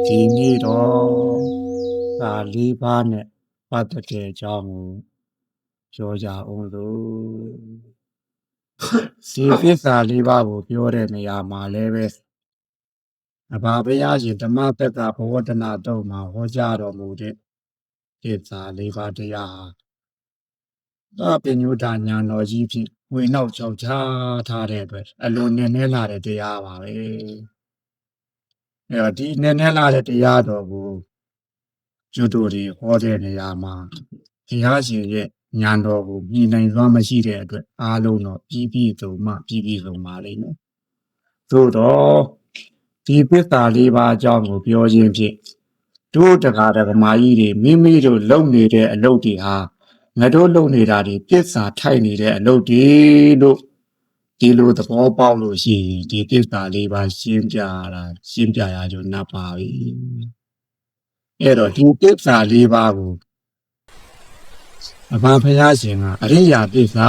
ဒီနေ့တော့ဒါ၄ပါးနဲ့ပတ်သက်တဲ့အကြောင်းကိုပြောကြအောင်လို့ဒီသစ္စာ၄ပါးကိုပြောတဲ့နေရာမှာလည်းပဲအဘာဘုရားရှင်ဓမ္မသက္ကဘဝတနာတုံမှာဟောကြားတော်မူတဲ့သစ္စာ၄ပါးတရားဟာသပညုဒညာတော်ကြီးဖြင့်ဝေနောက်ချောက်ချထားတဲ့အတွက်အလွန်နည်းနည်းလာတဲ့တရားပါပဲဒီနည်းနည်းလာတဲ့တရားတော်ကိုကျွတ်တို့တွေဟောတဲ့နေရာမှာဘုရားရှင်ရဲ့ဉာဏ်တော်ကိုမြင်နိုင်စွမ်းမရှိတဲ့အတွက်အားလုံးတော့ပြီးဆုံးပါလိမ့်မယ်။သို့တော့ဒီသစ္စာ၄ပါးအကြောင်းကိုပြောခြင်းဖြင့်တို့တရားဓမ္မကြီးတွေမိမိတို့လုပ်နေတဲ့အလုပ်တွေဟာငါတို့လုပ်နေတာတွေသစ္စာထိုက်နေတဲ့အလုပ်တွေလို့ဒီလိုသဘောပေါက်လို့ရှိရင်ဒီသစ္စာ၄ပါးရှင်းပြရကြနပ်ပါပြီ။အဲ့တော့ဒီသစ္စာ၄ပါးကိုအမှန်ဘုရားရှင်ကအရိယာသစ္စာ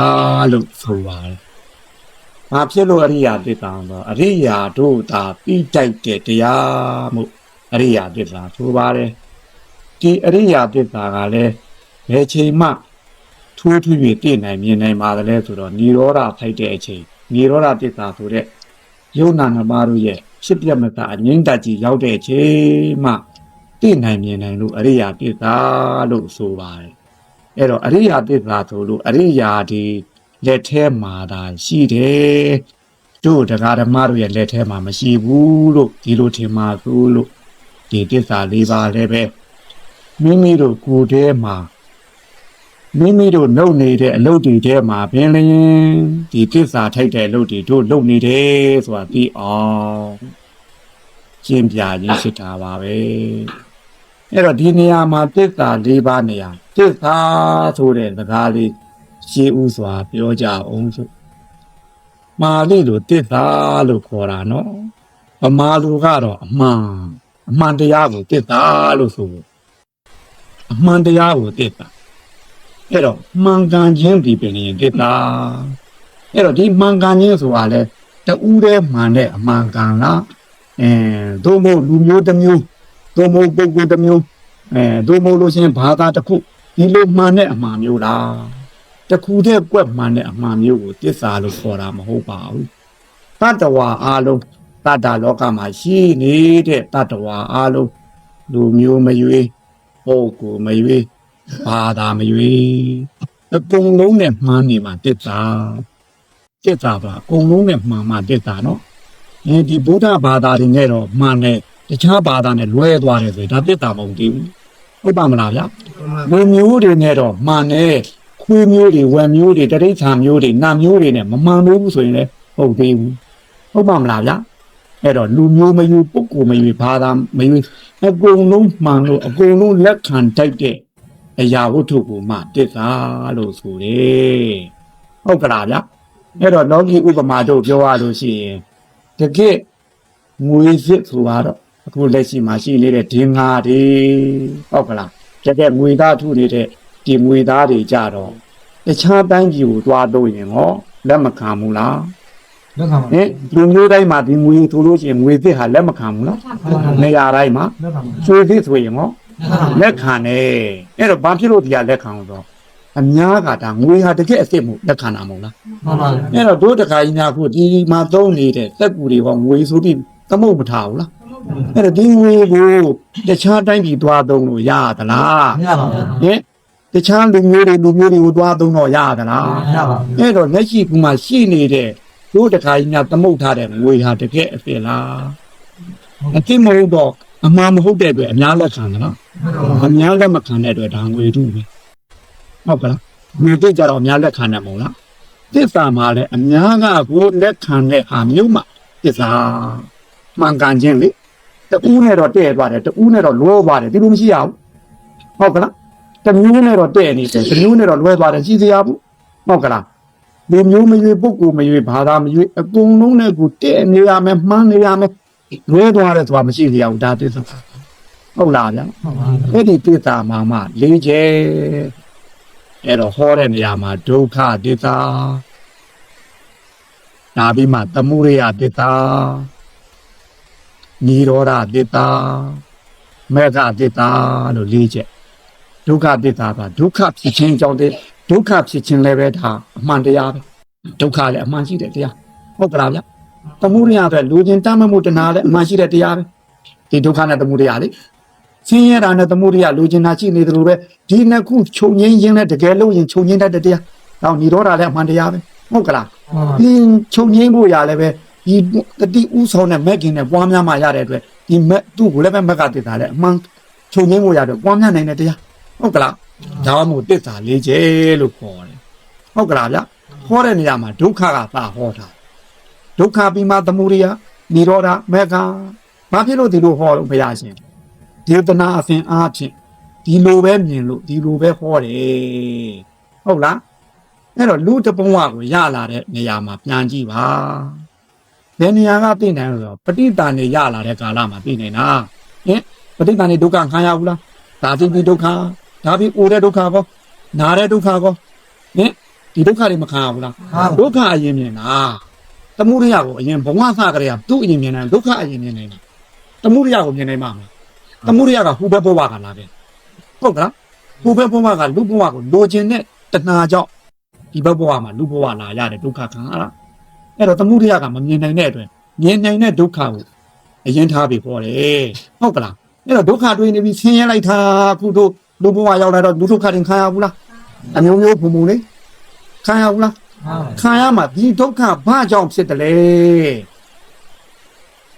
လို့ဆိုပါတယ်။ဘာဖြစ်လို့အရိယာသစ္စာတော့အရိယာတို့သာပြီးတိုက်တဲ့တရားမို့အရိယာသစ္စာဆိုပါတယ်။ဒီအရိယာသစ္စာကလည်းဘယ်ချိန်မှထူးထူး၍သိနိုင်မြင်နိုင်ပါသလဲဆိုတော့និရောဓထိုက်တဲ့အချိန်និရောဓသစ္စာဆိုတဲ့ယုံနာနှစ်ပါးတို့ရဲ့ဖြစ်ပြမသာအငြိမ့်တကြီးရောက်တဲ့အချိန်မှသိနိုင်မြင်နိုင်လို့အရိယာသစ္စာလို့ဆိုပါတယ်အဲ့တော့အရိယာသစ္စာဆိုလို့အရိယာဒီလက်ထဲမှာသာရှိတယ်တို့တရားဓမ္မတို့ရဲ့လက်ထဲမှာမရှိဘူးလို့ဒီလိုထင်မှာဆိုလို့ဒီသစ္စာ၄ပါးလည်းပဲမိမိတို့ကိုယ်ထဲမှာမိမိတို့လုပ်နေတဲ့အလုပ်တွေထဲမှာပင်လျင်ဒီသစ္စာထိုက်တဲ့အလုပ်တွေတို့လုပ်နေတယ်ဆိုတာသိအောင်ရှင်းပြရင်းဖြစ်တာပါပဲအဲ့တော့ဒီနေရာမှာသစ္စာ၄ပါးနေရာသစ္စာဆိုတဲ့စကားလေးရှင်းဥစွာပြောကြအောင်ဆိုမာလိလိုသစ္စာလို့ခေါ်တာနော်ဗမာလူကတော့အမှန်တရားကိုသစ္စာလို့ဆိုအမှန်တရားကိုသစ္စာအဲ့တော့မှန်ကန်ခြင်းဒီပင်ရင်သစ္စာအဲ့တော့ဒီမှန်ကန်ခြင်းဆိုတာလဲတူးတဲ့မှန်တဲ့အမှန်ကန်လားသို့မဟုတ်လူမျိုးတစ်မျိုးသို့မဟုတ်ပုဂ္ဂိုလ်တစ်မျိုးသို့မဟုတ်လို့ရှိရင်ဘာသာတစ်ခုဒီလိုမှန်တဲ့အမှန်မျိုးလားတခုတည်းကွက်မှန်တဲ့အမှန်မျိုးကိုသစ္စာလို့ခေါ်တာမဟုတ်ပါဘူးတတ္တဝါအားလုံးတတ္တလောကမှာရှိနေတဲ့တတ္တဝါအားလုံးလူမျိုးမရွေးပုဂ္ဂိုလ်မရွေးဘာသာမရွေးအကုန်လုံးနဲ့မှန်နေမှာသစ္စာပါအကုန်လုံးနဲ့မှန်မှာသစ္စာနော်ဒီဗုဒ္ဓဘာသာတွေနဲ့တော့မှန်တယ်တခြားဘာသာနဲ့လွဲသွားတယ်ဆိုရင်ဒါသစ္စာမဟုတ်သေးဘူးဟုတ်ပါမလားဗျလူမျိုးတွေနဲ့တော့မှန်တယ်ခွေးမျိုးတွေဝက်မျိုးတွေတရိစ္ဆာန်မျိုးတွေနတ်မျိုးတွေနဲ့မမှန်ဘူးဆိုရင်လည်းဟုတ်သေးဘူးဟုတ်ပါမလားဗျအဲ့တော့လူမျိုးမယူပုဂ္ဂိုလ်မယူဘာသာမယူအကုန်လုံးမှန်လို့အကုန်လုံးလက်ခံတိုက်တဲ့အရာဝတ္ထုကိုမှသစ္စာလို့ဆိုတယ်ဟုတ်ကလားဗျအဲ့တော့လောကီဥပမာတို့ပြောရလို့ရှိရင်တကယ်ငွေစစ်ဆိုတော့အခုလက်ရှိမှာရှိနေတဲ့ဒင်္ဂါတွေဟုတ်ကလားတကယ်ငွေသားထုနေတဲ့ဒီငွေသားတွေကြတော့တခြားတိုင်းပြည်ကိုတွားလို့ရင်ဟောလက်မခံဘူးလားလက်ခံပါလူမျိုးတိုင်းမှာဒီငွေဆိုလို့ရှိရင်ငွေစစ်ဟာလက်မခံဘူးလားနေရာတိုင်းမှာရွှေစစ်ဆိုရင်ဟောလက်ခံတယ်အဲ့တော့ဘာဖြစ်လို့ဒီကလက်ခံတော့အများကဒါငွေဟာတကယ်အစ်စ်မို့လက်ခံတာမဟုတ်လားမှန်ပါဘူးအဲ့တော့တို့တခါကြီးများခုဒီမှာသုံးနေတဲ့စက်ကူတွေဟောငွေဆိုပြီးသမုတ်မထားဘူးလားအဲ့တော့ဒီငွေကိုတခြားတိုင်းပြည်သွားသုံးလို့ရသလားမရပါဘူးတခြားလူမျိုးတွေကိုသွားသုံးတော့ရသလားမရပါဘူးအဲ့တော့လက်ရှိကမှရှိနေတဲ့တို့တခါကြီးများသမုတ်ထားတဲ့ငွေဟာတကယ်အစ်စ်လားအစ်စ်မဟုတ်တော့အမှားမဟုတ်တဲ့အတွက်အများလက်ခံတယ်နော်အများလက်မခံတဲ့အတွက်ဒါငွေတုပဲဟုတ်ကလားငွေတုကြတော့အများလက်ခံတယ်မဟုတ်လားသစ္စာမှာလည်းအများကကိုလက်ခံတဲ့ဟာမျိုးမှသစ္စာမှန်ကန်ခြင်းလေတူးနဲ့တော့တဲ့သွားတယ်တူးနဲ့တော့လွဲသွားတယ်ဒီလိုမရှိရဘူးဟုတ်ကလားတမျိုးနဲ့တော့တဲ့နေတယ်တမျိုးနဲ့တော့လွဲသွားတယ်ရှိစရာဘူးဟုတ်ကလားဒီမျိုးမရွေပုဂ္ဂိုလ်မရွေဘာသာမရွေအကုန်လုံးနဲ့ကိုတဲ့နေရမယ်မှန်းနေရမယ်လွဲသွားတယ်ဆိုတာမရှိကြဘူးဒါသစ္စာဟုတ်လားဗျာအဲ့ဒီသစ္စာမှာလေးချေအဲ့တော့ဟောတဲ့နေရာမှာဒုက္ခသစ္စာဒါပြီးမှသမုဒယသစ္စာនិရောဓသစ္စာ မေဃအတ္တာလို့လေးချက်ဒုက္ခအတ္တာကဒုက္ခဖြစ်ခြင်းကြောင့်တဲ့ဒုက္ခဖြစ်ခြင်းလည်းပဲဒါအမှန်တရားပဲဒုက္ခလည်းအမှန်ရှိတဲ့တရားဟုတ်ကလားဗျသမုဒိယပဲလူချင်းတမ်းမမှုတဏှာလည်းအမှန်ရှိတဲ့တရားပဲဒီဒုက္ခနဲ့သမုဒိယလေဆင်းရဲတာနဲ့သမုဒိယလူချင်းနာရှိနေတယ်လို့ပဲဒီနှစ်ခုချုပ်ငင်းခြင်းနဲ့တကယ်လို့ရင်ချုပ်ငင်းတတ်တဲ့တရားတော့និရောဓလည်းအမှန်တရားပဲဟုတ်ကလားဒီချုပ်ငင်းဖို့ရလည်းပဲဒီတတိဥဆောင်နဲ့မက်ကင်နဲ့ပွားများမှရတဲ့အတွက်ဒီမက်သူ့ကိုလည်းပဲမက်ကတည်တာလည်းအမှန်ချုပ်ငင်းဖို့ရတော့ပွားများနိုင်တဲ့တရားဟုတ်ကလားဒါမှမဟုတ်တစ္ဆာလေးကျဲလို့ခေါ်တယ်ဟုတ်ကလားဗျဟောတဲ့နေရာမှာဒုက္ခကသာဟောတာဒုက္ခပြီးမှသမုဒိယនិရောဓမက်ကဘာဖြစ်လို့ဒီလိုဟောလို့ဘုရားရှင်ဒေသနာအစဉ်အားဖြင့်ဒီလိုပဲမြင်လို့ဒီလိုပဲဟောတယ်ဟုတ်လားအဲ့တော့လူတပုံဝကိုရလာတဲ့နေရာမှာပြန်ကြည့်ပါဘယ်နေရာကသိနိုင်လို့ဆိုပဋိသန္ဓေရလာတဲ့ကာလမှာသိနေတာဟင်ပဋိသန္ဓေဒုက္ခခံရဘူးလားဒါသိပြီးဒုက္ခဒါပြီးအိုတဲ့ဒုက္ခကောနာတဲ့ဒုက္ခကောဟင်ဒီဒုက္ခတွေမခံရဘူးလားဒုက္ခအရင်မြင်တာသမုဒိယကိုအရင်ဘဝစကရေကသူ့အရင်မြင်တယ်ဒုက္ခအရင်မြင်နေတာသမုဒိယကိုမြင်နိုင်မှာမလားသမုဒိယကဟူဘက်ဘဝကလာတယ်ဟုတ်ကလားဟူဘက်ဘဝကလူဘဝကိုလိုချင်တဲ့တဏှာကြောင့်ဒီဘက်ဘဝမှာလူဘဝလာရတဲ့ဒုက္ခခံရတာအဲ့တော့သမုဒိယကမမြင်နိုင်တဲ့အတွက်မြင်နိုင်တဲ့ဒုက္ခကိုအရင်ထားပြီးဟောတယ်ဟုတ်ကလားအဲ့တော့ဒုက္ခတွေးနေပြီးဆင်းရဲလိုက်တာခုတို့လူဘဝရောက်လာတော့လူဒုက္ခတွေခံရဘူးလားအမျိုးမျိုးဖုံဖုံလေးခံရဘူးလားခံရမှာဒီဒုက္ခဘာကြောင့်ဖြစ်တယ်လဲ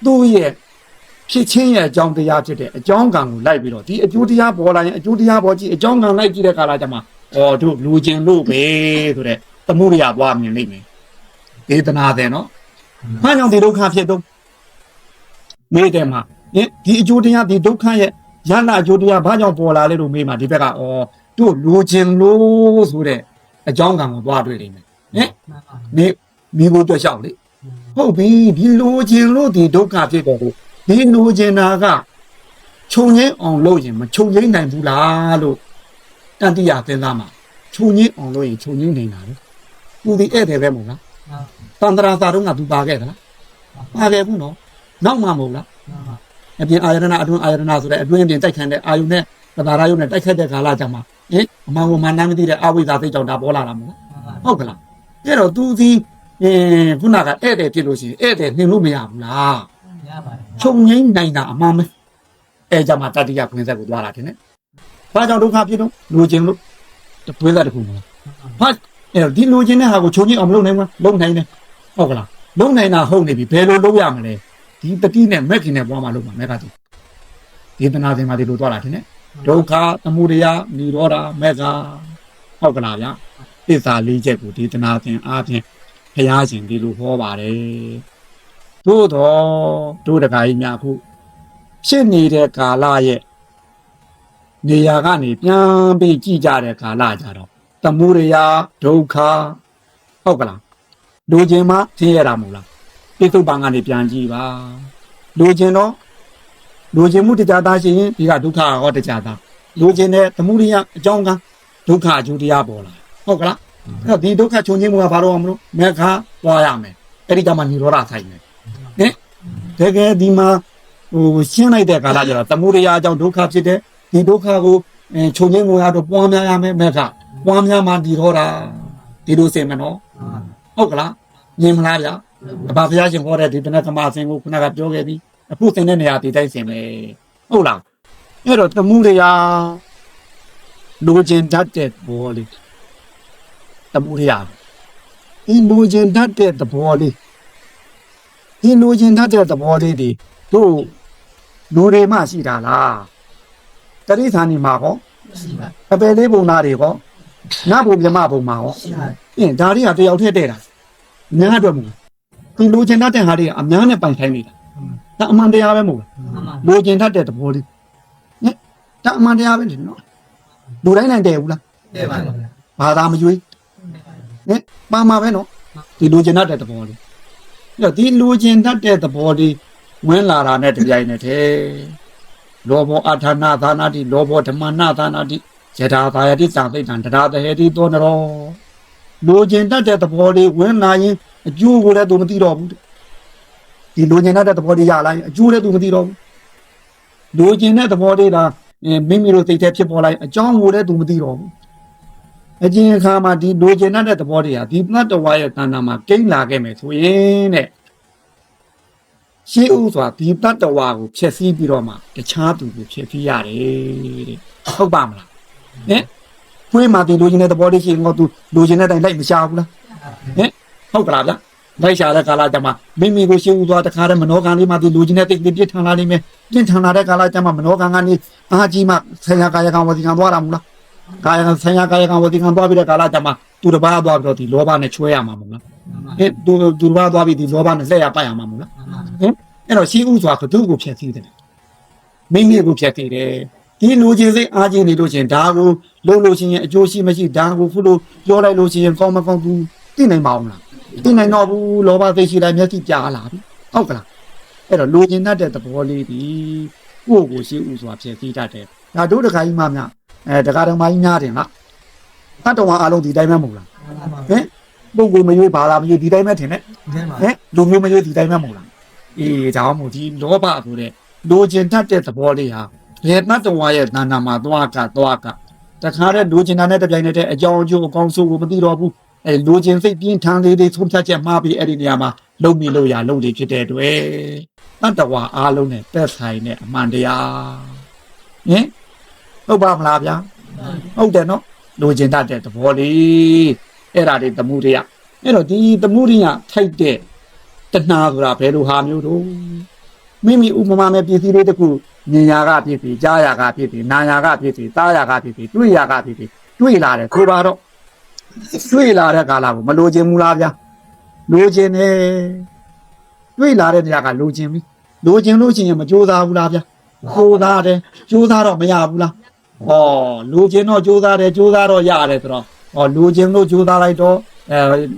သူ့ရဲ့ဖြစ်ချင်းရဲ့အကြောင်းတရားဖြစ်တဲ့အကြောင်းကံကိုလိုက်ပြီးတော့ဒီအကျိုးတရားပေါ်လာရင်အကျိုးတရားပေါ်ကြည့်အကြောင်းကံလိုက်ကြည့်တဲ့ကာလကျမှတို့လူချင်းလို့ပဲဆိုတဲ့သမုဒိယသွားမြင်လိမ့်မယ်ဒေသနာတဲ့နော်ဘာကြောင့်ဒီဒုက္ခဖြစ်တော့မေးတယ်မှာဒီအကျိုးတရားဒီဒုက္ခရဲ့ရဟနာအကျိုးတရားဘာကြောင့်ပေါ်လာလဲလို့မေးမှာဒီဘက်ကတို့လူချင်းလို့ဆိုတဲ့အကြောင်းကံကိုသွားတွေ့လိမ့်မယ်မိဖို့တွေ့လျှောက်လေဟုတ်ပြီဒီလူချင်းလို့ဒီဒုက္ခဖြစ်တော့ဒီလူချင်းနာကခြုံငင်းအောင်လုပ်ရင်မခြုံငင်းနိုင်ဘူးလားလို့တန်တိယသင်သားမှာခြုံငင်းအောင်လုပ်ရင်ခြုံငင်းနိုင်တာလေသူဒီဧည့်သည်ပဲမဟုတ်လားတန္တရာသာတော့ကသူပါခဲ့သလားပါခဲ့ဘူးနော်နောက်မှမဟုတ်လားအပြင်အာယတနာအတွင်းအာယတနာဆိုတဲ့အတွင်းပြင်တိုက်ခန့်တဲ့အာယုနဲ့သဘာဝယုနဲ့တိုက်ခတ်တဲ့ခါလာကြမှာအမှန်ကိုမှန်နာမသိတဲ့အဝိဇ္ဇာသိကြောင့်ဒါပေါ်လာတာမဟုတ်လားဟုတ်ကလားအဲ့တော့သူဒီခုနကဧည့်သည်ဖြစ်လို့ရှိရင်ဧည့်သည်နှင်လို့မရဘူးလားရပါတယ်ခြုံငိမ့်နိုင်တာအမှန်ပဲအဲကြမှာတတိယခွင်းဆက်ကိုသွားတာတင်နဲ့ဘာကြောင့်ဒုက္ခဖြစ်တော့လူချင်းလို့ခွင်းဆက်တစ်ခုမလားဘာအဲ့တော့ဒီလူချင်းတဲ့ဟာကိုခြုံငိမ့်အောင်မလုပ်နိုင်ဘူးလုပ်နိုင်တယ်ဟုတ်ကလားလုပ်နိုင်တာဟုတ်နေပြီဘယ်လိုလုပ်ရမလဲဒီတတိနဲ့မက်ခင်နဲ့ပွားမှလုပ်မှာမက်ကတိဒေသနာသင်မှာဒီလိုသွားတာတင်နဲ့ဒုက္ခသမုဒယនិရောဓမက်ကဟုတ်ကလားဗျာသစ္စာလေးချက်ကိုဒေသနာသင်အားဖြင့်ဘုရားရှင်ဒီလိုဟောပါတယ်တို့တော့တို့တခါကြီးများခုဖြစ်နေတဲ့ကာလရဲ့နေရာကနေပြန်ပြီးကြည့်ကြတဲ့ကာလကြတော့သမုဒယဒုက္ခဟုတ်ကလားလူချင်းမှသိရတာမဟုတ်လားပိဿုပံကနေပြန်ကြည့်ပါလူချင်းတော့လူချင်းမှုတရားသားရှိရင်ဒီကဒုက္ခဟောတရားသားလူချင်းတဲ့သမုဒယအကြောင်းကဒုက္ခအကျိုးတရားပေါ်လာဟုတ်ကလားအဲ့တော့ဒီဒုက္ခချုပ်ငြိမ်းမှုကဘာလို့အောင်မလို့မေခါပွားရမယ်အဲ့ဒီကမှនិရောဓဆိုင်မယ်တကယ်ဒီမှာရှင်းလိုက်တဲ့ကာလကျတော့သမုဒယအကြောင်းဒုက္ခဖြစ်တဲ့ဒီဒုက္ခကိုချုပ်ငြိမ်းမှုကတော့ပွားများရမယ်မေခပွားများမှនិရောဓဒီလိုစင်မနော်ဟုတ်ကလားမြင်မလားဗျာအဘဘုရားရှင်ဟောတဲ့ဒီတနကမအစဉ်ကိုခုနကပြောခဲ့ပြီအခုသင်တဲ့နေရာဒီတိုင်းစင်ပဲဟုတ်လားအဲ့တော့သမုဒယလူချင်းတတ်တဲ့ဘောလေးသမုဒယဒီလူချင်းတတ်တဲ့သဘောလေးဒီလူချင်းတတ်တဲ့သဘောလေးဒီတို့လူတွေမှရှိတာလားတတိသာနီမှာဟောရှိပါအပယ်လေးပုံသားတွေဟောနတ်ဘုံမြမဘုံမှာဟောရှိပါဒါတွေကတယောက်ထည့်တဲ့တာများအတွက်မဟုတ်ဒီလူချင်းတတ်တဲ့ဟာတွေကအများနဲ့ပိုင်ဆိုင်နေတာဒါအမှန်တရားပဲမဟုတ်လားလူချင်းတတ်တဲ့သဘောလေးဒါအမှန်တရားပဲနော်လူတိုင်းနိုင်တယ်ဘူးလားတဲ့ပါဘာသာမရွေးပါမှာပဲနော်ဒီလူချင်းတတ်တဲ့သဘောလေးအဲ့တော့ဒီလူချင်းတတ်တဲ့သဘောလေးဝင်လာတာနဲ့တပြိုင်နက်တည်းလောဘောအထာနာသာနာတိလောဘောဓမ္မနာသာနာတိယထာသာယတိသံသိတံတရားတဟေတိသောနရောလူချင်းတတ်တဲ့သဘောလေးဝင်လာရင်အကျိုးကိုလည်းသူမသိတော့ဘူးဒီလူချင်းတတ်တဲ့သဘောလေးရလာရင်အကျိုးလည်းသူမသိတော့ဘူး လိုချင်တဲ့သဘောလေးဒါမိမိတို့သိတဲ့ဖြစ်ပေါ်လိုက်အကြောင်းကိုလည်းသူမသိတော့ဘူးအကျဉ်းအခါမှာဒီလိုချင်တဲ့သဘောတွေဟာဒီတတ္တဝါရဲ့တဏ္ဍာမှာကိန်းလာခဲ့မယ်ဆိုရင်တဲ့ရှေးဥစွာဒီတတ္တဝါကိုဖျက်ဆီးပြီးတော့မှတခြားသူကိုဖျက်ဆီးရတယ်တဲ့ဟုတ်ပါမလားဟင်ဖွေးမှဒီလိုချင်တဲ့သဘောလေးရှိရင်တော့သူလိုချင်တဲ့အတိုင်းလိုက်မရှာဘူးလားဟင်ဟုတ်ကလားဗျလိုက်ရှာတဲ့ကာလကြမှာမိမိကိုရှေးဥစွာတခါတည်းမနောကံလေးမှဒီလိုချင်တဲ့တိတ်ပြစ်ထန်လာနေမယ်ပြင်းထန်လာတဲ့ကာလကြမှာမနောကံကနေအာကြီးမှဆရာကာယကံဝတိကံသွားတာမလားကာယကံဆရာကာယကံဝတိကံသွားပြီးတဲ့ကာလကြမှာသူတစ်ပါးသွားပြီးတော့ဒီလောဘနဲ့ချွဲရမှာမဟုတ်လားဟင်သူတစ်ပါးသွားပြီးဒီလောဘနဲ့လက်ရပတ်ရမှာမဟုတ်လားဟင်အဲ့တော့ရှေးဥစွာကသူ့ကိုဖျက်ဆီးတယ်မိမိကိုဖျက်ဆီးတယ်ဒီလူချင်းစိတ်အားချင်းနေလို့ချင်းဒါကိုလုံးလို့ချင်းရင်အကျိုးရှိမရှိဒါကိုခုလို့ပြောလိုက်လို့ချင်းကောင်းမကောင်းသူသိနိုင်ပါအောင်လားသိနိုင်တော့ဘူးလောဘသိရှိလိုက်မျက်စိပြားလာပြီဟုတ်ကလားအဲ့တော့လူချင်းတတ်တဲ့သဘောလေးဒီကိုယ့်ကိုရှေးဥစွာဖျက်ဆီးတတ်တယ်ဒါတို့တခါကြီးမှမြတခါတော်မကြီးများတယ်လားတတ်တော်အားလုံးဒီတိုင်းပဲမဟုတ်လားဟင်ပုဂ္ဂိုလ်မရွေးဘာသာမရွေးဒီတိုင်းပဲထင်တယ်ဟင်လူမျိုးမရွေးဒီတိုင်းပဲမဟုတ်လားအေးဒါမှမဟုတ်ဒီလောဘဆိုတဲ့လူချင်းတတ်တဲ့သဘောလေးဟာလေတတ်တော်ရဲ့နာနာမှာသွားကတခါတဲ့လူချင်းတာနဲ့တပြိုင်နက်တည်းအကြောင်းအကျိုးအကောင်းဆုံးကိုမသိတော့ဘူးလူချင်းစိတ်ပြင်းထန်လေးတွေဆုံးဖြတ်ချက်မှားပြီးအဲ့ဒီနေရာမှာလုံမိလို့ရလုံလေးဖြစ်တဲ့အတွက်တတ္တဝါအားလုံးနဲ့သက်ဆိုင်တဲ့အမှန်တရားဟင်ဟုတ်ပါမလားဗျာဟုတ်တယ်နော်လူချင်းတတ်တဲ့သဘောလေးအဲ့ဒါတွေသမှုတွေကအဲ့တော့ဒီသမှုတွေကထိုက်တဲ့တဏှာဆိုတာဘယ်လိုဟာမျိုးတို့မိမိဥပမာနဲ့ပြည်စည်းလေးတခုမြင်ရာကဖြစ်ပြီးကြားရာကဖြစ်ပြီးနာရာကဖြစ်ပြီးသားရာကဖြစ်ပြီးတွေ့ရာကဖြစ်ပြီးတွေ့လာတယ်ခိုးပါတော့တွေ့လာတဲ့ကာလကိုမလိုချင်ဘူးလားဗျာလိုချင်တယ်တွေ့လာတဲ့နေရာကလိုချင်ပြီလိုချင်လို့ရှိရင်မကြိုးစားဘူးလားဗျာခိုးသားတယ်ကြိုးစားတော့မရဘူးလားဟောလိုချင်တော့ကြိုးစားတယ်ကြိုးစားတော့ရတယ်ဆိုတော့ဟောလိုချင်လို့ကြိုးစားလိုက်တော့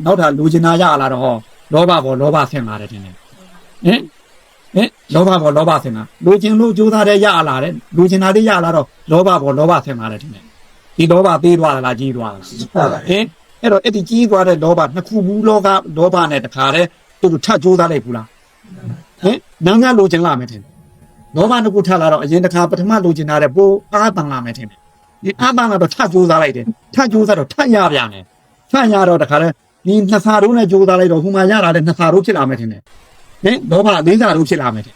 နောက်ထပ်လိုချင်တာရလာတော့ဟောလောဘဘောလောဘဆင်လာတယ်တင်တယ်ဟင်လောဘဘောလောဘဆင်လာလိုချင်လို့ကြိုးစားတယ်ရလာတယ်လိုချင်တာတွေရလာတော့လောဘဘောလောဘဆင်လာတယ်တင်တယ်ဒီလောဘသေးသွားလားကြီးသွားလားဟင်အဲ့တော့အဲ့ဒီကြီးသွားတဲ့လောဘနှစ်ခုဘူးလောဘနဲ့တခါတည်းသူတို့ထပ်ကြိုးစားလိုက်ဘူးလားဟင်နာငါလိုချင်လာမယ်တင်လောဘနှစ်ခုထပ်လာတော့အရင်တခါပထမလိုချင်တာတဲ့ပိုးအားတန်လာမယ်တင်ဒီအားတန်လာတော့ထပ်ကြိုးစားလိုက်တယ်ထပ်ကြိုးစားတော့ထပ်ရပြန်တယ်ထပ်ရတော့တခါတည်းဒီနှစ်ဆာတို့နဲ့ကြိုးစားလိုက်တော့ဟိုမှာရတာတဲ့နှစ်ဆာတို့ဖြစ်လာမယ်တင်ဟင်လောဘလေးဆာတို့ဖြစ်လာမယ်တင်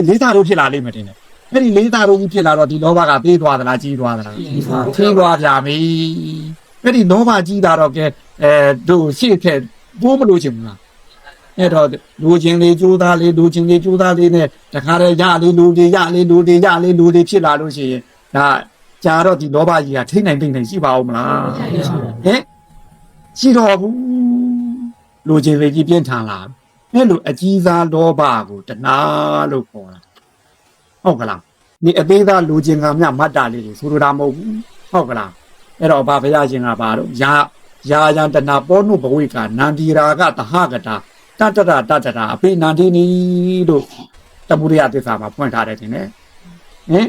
လေးဆာတို့ဖြစ်လာလိမ့်မယ်တင်အဲ့ဒီလေးသားတို့ကြီးဖြစ်လာတော့ဒီလောဘကသေးသွားသလားကြီးသွားသလားကြီးသွားကြပြီအဲ့ဒီလောဘကြီးတာတော့ကဲတို့ရှေ့ထက်ပိုးမလို့ချင်ဘူးလားအဲ့တော့လူချင်းလေးကြိုးသားလေးလူချင်းလေးကြိုးသားလေးနဲ့တခါတည်းရလေးလူတွေရလေးလူတွေရလေးလူတွေဖြစ်လာလို့ရှိရင်ဒါကြာတော့ဒီလောဘကြီးကထိတ်နိုင်ရှိပါဦးမလားဟင်ရှိတော့ဘူးလူချင်းလေးကြီးပြင်းထန်လာအဲ့လိုအကြီးစားလောဘကိုတဏှာလို့ခေါ်တာဟုတ်ကလားဒီအသေးသားလူချင်းကမြမတ်တာလေးတွေဆိုလိုတာမဟုတ်ဘူးဟုတ်ကလားအဲ့တော့ဘာဘုရားရှင်ကပါတော့ယာယံတဏပောနုဘဝိကနန္ဒီရာကတဟကတာတတတာအပိနန္ဒီနီလို့တပုရိယသစ္စာမှာဖွင့်ထားတယ်တင်လေဟင်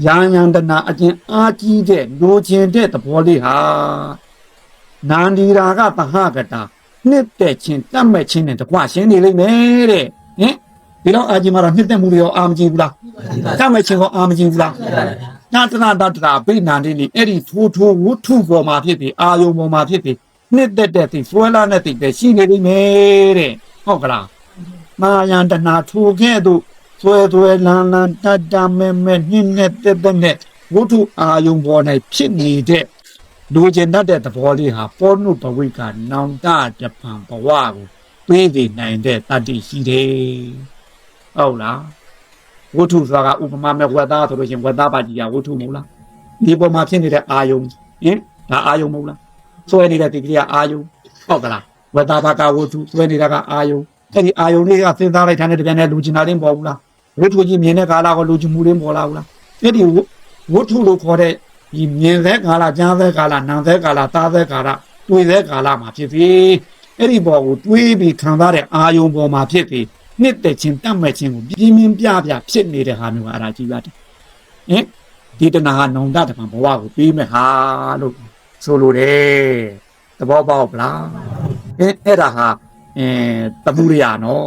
ယာယံတဏအကျဉ်အားကြီးတဲ့လူချင်းတဲ့သဘောလေးဟာနန္ဒီရာကတဟကတာနှစ်တဲ့ချင်းတတ်မဲ့ချင်းနဲ့တကွရှင်းနေလိမ့်မယ်တဲ့ဟင်ဒီတော့အာကြီးမှာတော့နှစ်သက်မှုတွေရောအာမကြည့်ဘူးလားကမဲ့ချင်းကောအာမကြည့်ဘူးလားနာတနာတတာဗိနန္ဒီနီအဲ့ဒီထိုးဝုထုပေါ်မှာဖြစ်ပြီးအာယုံပေါ်မှာဖြစ်ပြီးနှစ်သက်တဲ့သိဆွဲလာတဲ့သိပဲရှိနေလိမ့်မယ်တဲ့ဟုတ်ကလားမာယန္တနာထိုးခဲ့သူဆွဲလန်းတတမဲနှစ်နဲ့တက်နဲ့ဝုထုအာယုံပေါ်၌ဖြစ်နေတဲ့လူကျင်တတ်တဲ့သဘောလေးဟာပောနုဘဝိကနောင်တတပံဘဝကိုပေးနေနိုင်တဲ့တတ္တိရှိတယ်ဟုတ်လားဝတ္ထုဆိုတာကဥပမာမဲ့ဝတ္သားဆိုလို့ရှိရင်ဝတ္သားပါကြီးကဝတ္ထုမဟုတ်လားဒီပေါ်မှာဖြစ်နေတဲ့အာယုံဟင်ဒါအာယုံမဟုတ်လားဆွဲနေတဲ့ဒီကလေးကအာယုံဟုတ်ကလားဝတ္သားပါကဝတ္ထုဆွဲနေတာကအာယုံအဲ့ဒီအာယုံလေးကစဉ်းစားလိုက်တဲ့တပြန်နဲ့လူကျင်တာလေးပေါ်ဘူးလားဝတ္ထုကြီးမြင်တဲ့ကာလကလူကျင်မှုလေးပေါ်လာဘူးလားအဲ့ဒီဝတ္ထုလို့ခေါ်တဲ့ဒီမြင်တဲ့ကာလကြားတဲ့ကာလနာတဲ့ကာလသားတဲ့ကာလတွေ့တဲ့ကာလမှာဖြစ်ပြီးအဲ့ဒီပေါ်ကိုတွေးပြီးခံစားတဲ့အာယုံပေါ်မှာဖြစ်ပြီးနှစ်သက်ချင်းတတ်မဲ့ချင်းကိုပြင်းပြင်းပြဖြစ်နေတဲ့ဟာမျိုးကအဲ့ဒါကြီးပါတယ်ဟင်ဒီတဏှာနောင်တတပံဘဝကိုပြီးမဲ့ဟာလို့ဆိုလိုတယ်သဘောပေါက်လားအဲ့ဒါဟာတမှုရရနော်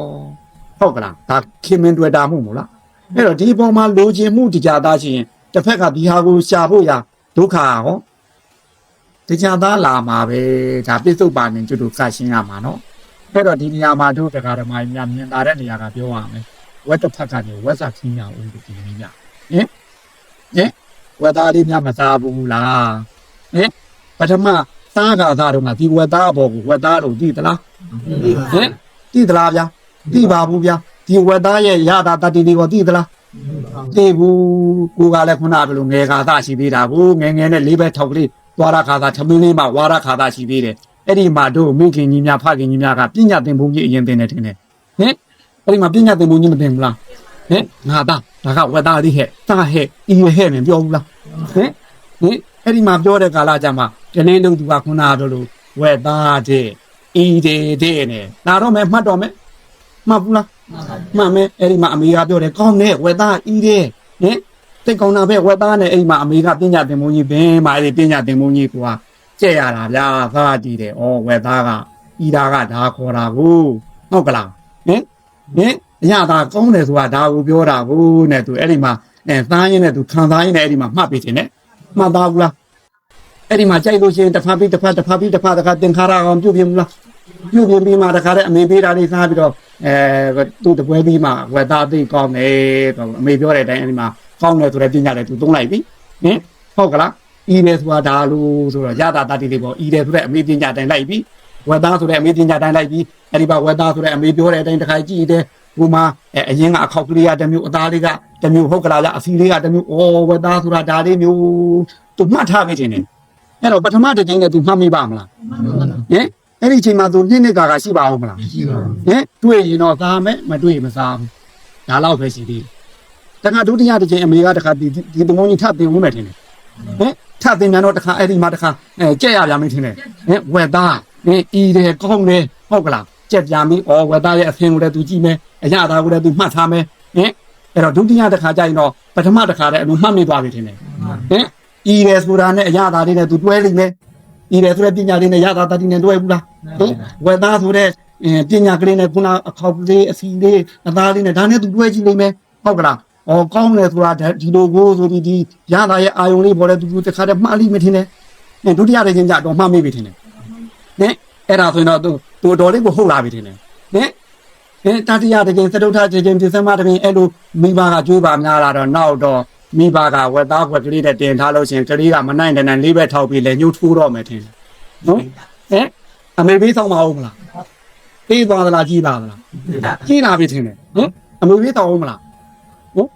ဟုတ်ကလားဒါခင်မင်းတွေ့တာမှုမို့လားအဲ့တော့ဒီပုံမှာလိုချင်မှုတရားသားရှိရင်တစ်ဖက်ကဒီဟာကိုရှာဖို့ရဒုက္ခဟောတရားသားလာမှာပဲဒါပြစ္ဆုတ်ပါနေကျွတ်တို့ကရှင်းရမှာနော်အဲ့တော့ဒီနေရာမှာတို့တရားဓမ္မကြီးများမြင်လာတဲ့နေရာကပြောရမယ်ဝက်တစ်ဖက်ကနေဝက်စာခင်းရအောင်ဒီနည်းများဟင်ဝက်သားလေးများမစားဘူးလားဟင်ပထမသားကသားတော့ငါဒီဝက်သားဘောကိုဝက်သားတို့သိသလားဟင်သိသလားဗျာသိပါဘူးဗျာဒီဝက်သားရဲ့ရတာတတိလေးကိုသိသလားသိဘူးကိုကလည်းခုနကလိုငယ်ခါသားရှိသေးတာကိုငယ်ငယ်နဲ့လေးပဲထောက်ကလေးသွားရခါသားထမင်းလေးမှဝါရခါသားရှိသေးတယ်အဲ့ဒီမှာတို့မိခင်ကြီးများဖခင်ကြီးများကပညာသင်ပုံကြီးအရင်သင်နေတယ်ထင်တယ်ဟင်အဲ့ဒီမှာပညာသင်ပုံကြီးမသင်ဘူးလားဟင်ငါသားဒါကဝက်သားလေးဟဲ့သားဟဲ့အီဟဲ့မပြောဘူးလားဟင်အဲ့ဒီမှာပြောတဲ့ကာလကြမှာတနေ့လုံးသူကခုနကတို့ဝက်သားတဲ့အီတဲ့နဲ့လာတော့မယ်မှတ်တော့မယ်မှတ်ဘူးလားမှတ်မယ်အဲ့ဒီမှာအမေကပြောတယ်ကောင်းတယ်ဝက်သားအီတဲ့ဟင်တိတ်ကောင်းတာပဲဝက်သားနဲ့အဲ့ဒီမှာအမေကပညာသင်ပုံကြီးဘင်းမှာအဲ့ဒီပညာသင်ပုံကြီးကကျက်ရတာဗျာသားတည်တယ်ဩဝက်သားကဤတာကဒါခေါ်တာကိုဟုတ်ကလားဟင်အရာသာကောင်းတယ်ဆိုတာဒါကိုပြောတာကိုနဲ့သူအဲ့ဒီမှာသားရင်းနဲ့သူခံစားရင်းနဲ့အဲ့ဒီမှာမှတ်ပြီးတင်တယ်မှတ်သားဘူးလားအဲ့ဒီမှာကြိုက်လို့ရှိရင်တစ်ဖက်ပြီးတစ်ဖက်တစ်ခါသင်္ခါရအောင်ပြုတ်ပြင်းဘူးလားပြုတ်ပြင်းပြီးမှတခါတည်းအမေပေးတာလေးစားပြီးတော့သူ့တပွဲပြီးမှဝက်သားသိကောင်းတယ်အမေပြောတဲ့အတိုင်းအဲ့ဒီမှာကောင်းတယ်ဆိုတဲ့ပညာတွေသူသုံးလိုက်ပြီဟင်ဟုတ်ကလားဤတယ်ဆိုတာဒါလို့ဆိုတော့ရတာတတိလေးပေါ့ဤတယ်ဆိုတဲ့အမေပညာတိုင်းလိုက်ပြီဝက်သားဆိုတဲ့အမေပညာတိုင်းလိုက်ပြီအဲ့ဒီမှာဝက်သားဆိုတဲ့အမေပြောတဲ့အတိုင်းတစ်ခါကြည့်တယ်ဟိုမှာအရင်ကအခောက်ကလေးကတစ်မျိုးအသားလေးကတစ်မျိုးဟုတ်ကလားအစီလေးကတစ်မျိုးဩဝက်သားဆိုတာဒါလေးမျိုးသူမှတ်ထားပြီတင်တယ်အဲ့တော့ပထမတစ်ချိန်နဲ့သူမှတ်မိပါမလားဟင်အဲ့ဒီချိန်မှာသူနှစ်ကာရှိပါအောင်မလားရှိပါဘူးဟင်တွေ့ရင်တော့သားမယ်မတွေ့မစားဘူးဒါတော့ပဲရှိသေးတယ်တခါဒုတိယတစ်ချိန်အမေကတခါဒီပုံကြီးထပ်တင်ဦးမယ်ထင်တယ်ဟင်ထပ်တင်မြန်တော့တခါအဲ့ဒီမှာတခါကြက်ရပြန်မင်းထင်တယ်ဟင်ဝက်သားဟင်ဤတယ်ကောင်းတယ်ဟုတ်ကလားကြက်ပြန်ပြီးဩဝက်သားရဲ့အဖင်ကိုလည်းသူကြည့်မယ်အရာသားကိုလည်းသူမှတ်ထားမယ်ဟင်အဲ့တော့ဒုတိယတစ်ခါကျရင်တော့ပထမတစ်ခါတည်းအလိုမှတ်မိသွားပြီထင်တယ်ဟင်ဤတယ်ဆိုတာနဲ့အရာသားလေးနဲ့သူတွဲလိမ့်မယ်ဤတယ်ဆိုတဲ့ပညာလေးနဲ့ရတာတတိနဲ့တွဲဘူးလားဟင်ဝက်သားဆိုတဲ့ပညာကလေးနဲ့ခုနအခောက်လေးအစီလေးအသားလေးနဲ့ဒါနဲ့သူတွဲကြည့်လိမ့်မယ်ဟုတ်ကလားဩကောင်းတယ်ဆိုတာဒီလိုကိုဆိုပြီးဒီရတာရဲ့အာယုံလေးပေါ်တဲ့သူတစ်ခါတည်းမှားလိမ့်မယ်ထင်တယ်ဒုတိယတစ်ချိန်ကျတော့မှတ်မိပြီထင်တယ်ဟင်အဲ့ဒါဆိုရင်တော့သူတော်လေးကိုဟုတ်လာပြီထင်တယ်ဟင်တတိယတစ်ချိန်သတုထတစ်ချိန်ပြစမတစ်ချိန်အဲ့လိုမိဘကကြွေးပါများလာတော့နောက်တော့မိဘကဝက်သားွက်ကလေးနဲ့တင်ထားလို့ရှိရင်ကလေးကမနိုင်တဲ့နိုင်လေးပဲထောက်ပြီးလဲညှို့ထိုးတော့မယ်ထင်တယ်နော်ဟင်အမေပေးဆောင်မအောင်မလားပေးသွားသလားကြီးလာသလားကြီးလာပြီထင်တယ်ဟင်အမေပေးဆောင်အောင်မလားဟုတ်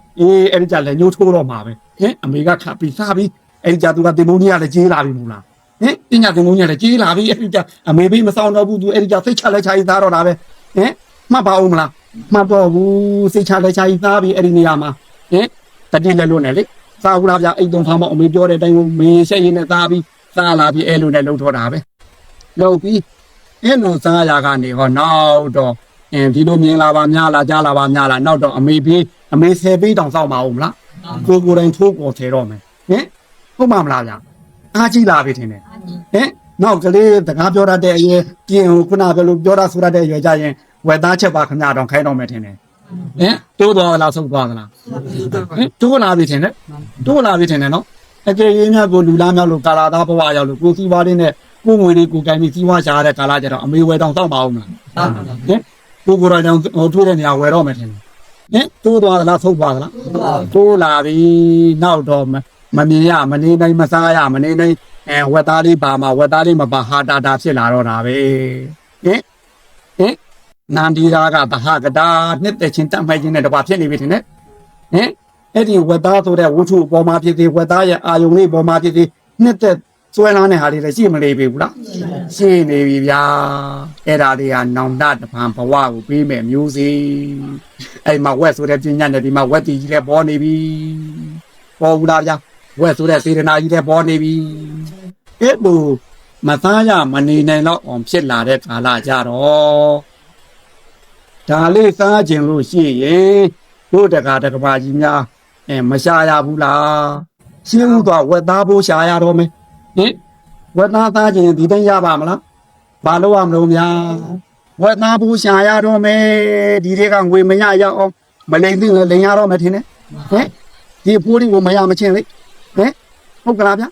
အဲ့ဒီကြလဲညှို့ထိုးတော့မှာပဲဟင်အမေကခပ်ပြီးစားပြီးအဲ့ဒီကြသူကတင်မုန်းကြီးကလည်းကြီးလာပြီမို့လားဟင်ပညာတင်မုန်းကြီးကလည်းကြီးလာပြီအဲ့ဒီကြအမေပေးမဆောင်တော့ဘူးသူအဲ့ဒီကြစိတ်ချလဲချကြီးသားတော့တာပဲဟင်မှတ်ပါအောင်မလားမှတ်တော့ဘူးစိတ်ချလဲချကြီးသားပြီးအဲ့ဒီနေရာမှာဟင်တတိလည်းလို့နဲ့လေစားဘူးလားဗျအိတ်သုံးဖောင်းမအမေပြောတဲ့အတိုင်းကိုမေရှက်ရင်းနဲ့သားပြီးစားလာပြီးအဲ့လိုနဲ့လှုပ်ထော်တာပဲလှုပ်ပြီးအဲ့လိုစားရကနေဟောနောက်တော့ဒီလိုမြင်လာပါများလားကြားလာပါများလားနောက်တော့အမေဆယ်ပေးတောင်စောက်မအောင်မလားကိုယ်တိုင်ထိုးပေါ်ထဲတော့မယ်ဟင်ဟုတ်မှမလားဗျအားကြီးလာပြီထင်တယ်ဟင်နောက်ကလေးတကားပြောတတ်တဲ့အရင်ပြင်ခုနပြောလို့ပြောတာဆိုရတဲ့ရွယ်ကြရင်ဝက်သားချက်ပါခဏတော့ခိုင်းတော့မယ်ထင်တယ်ဟင်တိုးသွားလားဆုတ်သွားလားဟင်တိုးလာပြီထင်တယ်နော်အကျေရင်းများကိုလူလားများလို့ကာလာသားဘဝရောက်လို့ကိုစီးပွားလေးနဲ့ကိုငွေလေးကိုကိုင်ပြီးစီးပွားရှာတဲ့ကာလာကြတော့အမေဝယ်တောင်တောက်မအောင်လားဟင်ကိုကိုယ်တော်ကြောင့်ထိုးတဲ့နေရာဝယ်တော့မယ်ထင်တယ်ဟင်တိုးသွားလားဆုတ်သွားလားတိုးလာပြီနောက်တော့မမြင်ရမနေနိုင်မစားရမနေနိုင်ဝက်သားလေးပါမှာဝက်သားလေးမပါဟာတာဖြစ်လာတော့တာပဲဟင်နန္ဒီရာကတဟကတာနှစ်သက်ချင်းတတ်မှတ်ခြင်းနဲ့တပါဖြစ်နေပြီထင်တယ်ဟင်အဲ့ဒီဝက်သားဆိုတဲ့ဝုထုပေါ်မှာဖြစ်သေးဝက်သားရဲ့အာယုံလေးပေါ်မှာဖြစ်သေးနှစ်သက်စွဲလန်းတဲ့ဟာတွေလည်းရှိမနေပြီဘူးလားရှိနေပြီဗျာအဲ့ဒါတွေကနောင်တတပံဘဝကိုပြီးမဲ့မျိုးစေ့အဲ့မှာဝက်ဆိုတဲ့ပညာနဲ့ဒီမှာဝက်တီကြီးလည်းပေါ်နေပြီပေါ်ဘူးလားဗျာဝက်ဆိုတဲ့စေတနာကြီးလည်းပေါ်နေပြီအဲ့လိုမသားရမနေနိုင်တော့အောင်ဖြစ်လာတဲ့ကာလကြတော့ဒါလေးစားခြင်းလို့ရှိရင်တို့တကာတကပါကြီးများမရှာရဘူးလားရှင်းဥတော့ဝက်သားဖို့ရှာရတော့မယ်ဟင်ဝက်သားသားခြင်းဒီတိုင်းရပါမလားဘာလို့ရမလို့များ ဝက်သားဘူးရှာရတော့မယ်ဒီတွေကငွေမရရအောင်မလိမ့်သိလိန်ရတော့မယ်ထင်တယ်ဟဲ့ဒီဖိုးတွေကိုမရမချင်းလေဟဲ့ဟုတ်ကလားဗျ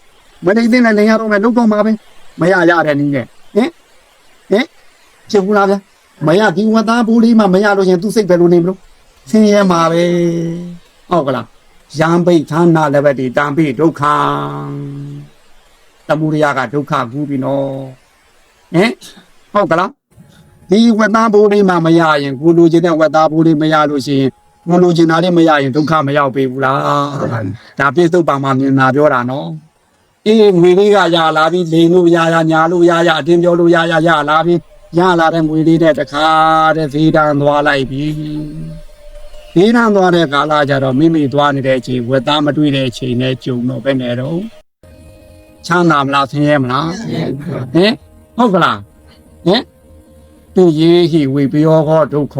မလိမ့်သိလိန်ရတော့မယ်လုံးတော့မှာပဲမရရတဲ့နည်းနဲ့ဟင်ဖြစ်ဘူးလားဗျမရဒီဝက်သားဘူးလေးမှမရလို့ရှင်သူစိတ်ပဲလို့နေမလို့ဆင်းရဲမှာပဲဟုတ်ကလားရံပိတ်ဌာနလည်းပဲဒီတံပိဒုက္ခတမှုရိယကဒုက္ခကူးပြီနော်ဟင်ဟုတ်ကလားဒီဝက်သားဘိုးလေးမှမရရင်ကိုလိုချင်တဲ့ဝက်သားဘိုးလေးမရလို့ရှိရင်ကိုလိုချင်တာလေးမရရင်ဒုက္ခမရောက်ပေဘူးလားဒါပြစ္ဆုတ်ပါမှာမြင်တာပြောတာနော်အေးငွေလေးကရလာပြီလိန်လို့ရညာလို့ရအတင်းပြောလို့ရလာပြီရလာတဲ့ငွေလေးတဲ့တခါတဲ့ဈေးတန်းသွားလိုက်ပြီဈေးတန်းသွားတဲ့ကာလကြတော့မိမိသွားနေတဲ့အချိန်ဝက်သားမတွေ့တဲ့အချိန်နဲ့ကြုံတော့ပဲနေတော့ချမ်းသာမလားဆင်းရဲမလားဟင်ဟုတ်ကလားဟင်သူရေးဟိဝေပြောဟောဒုက္ခ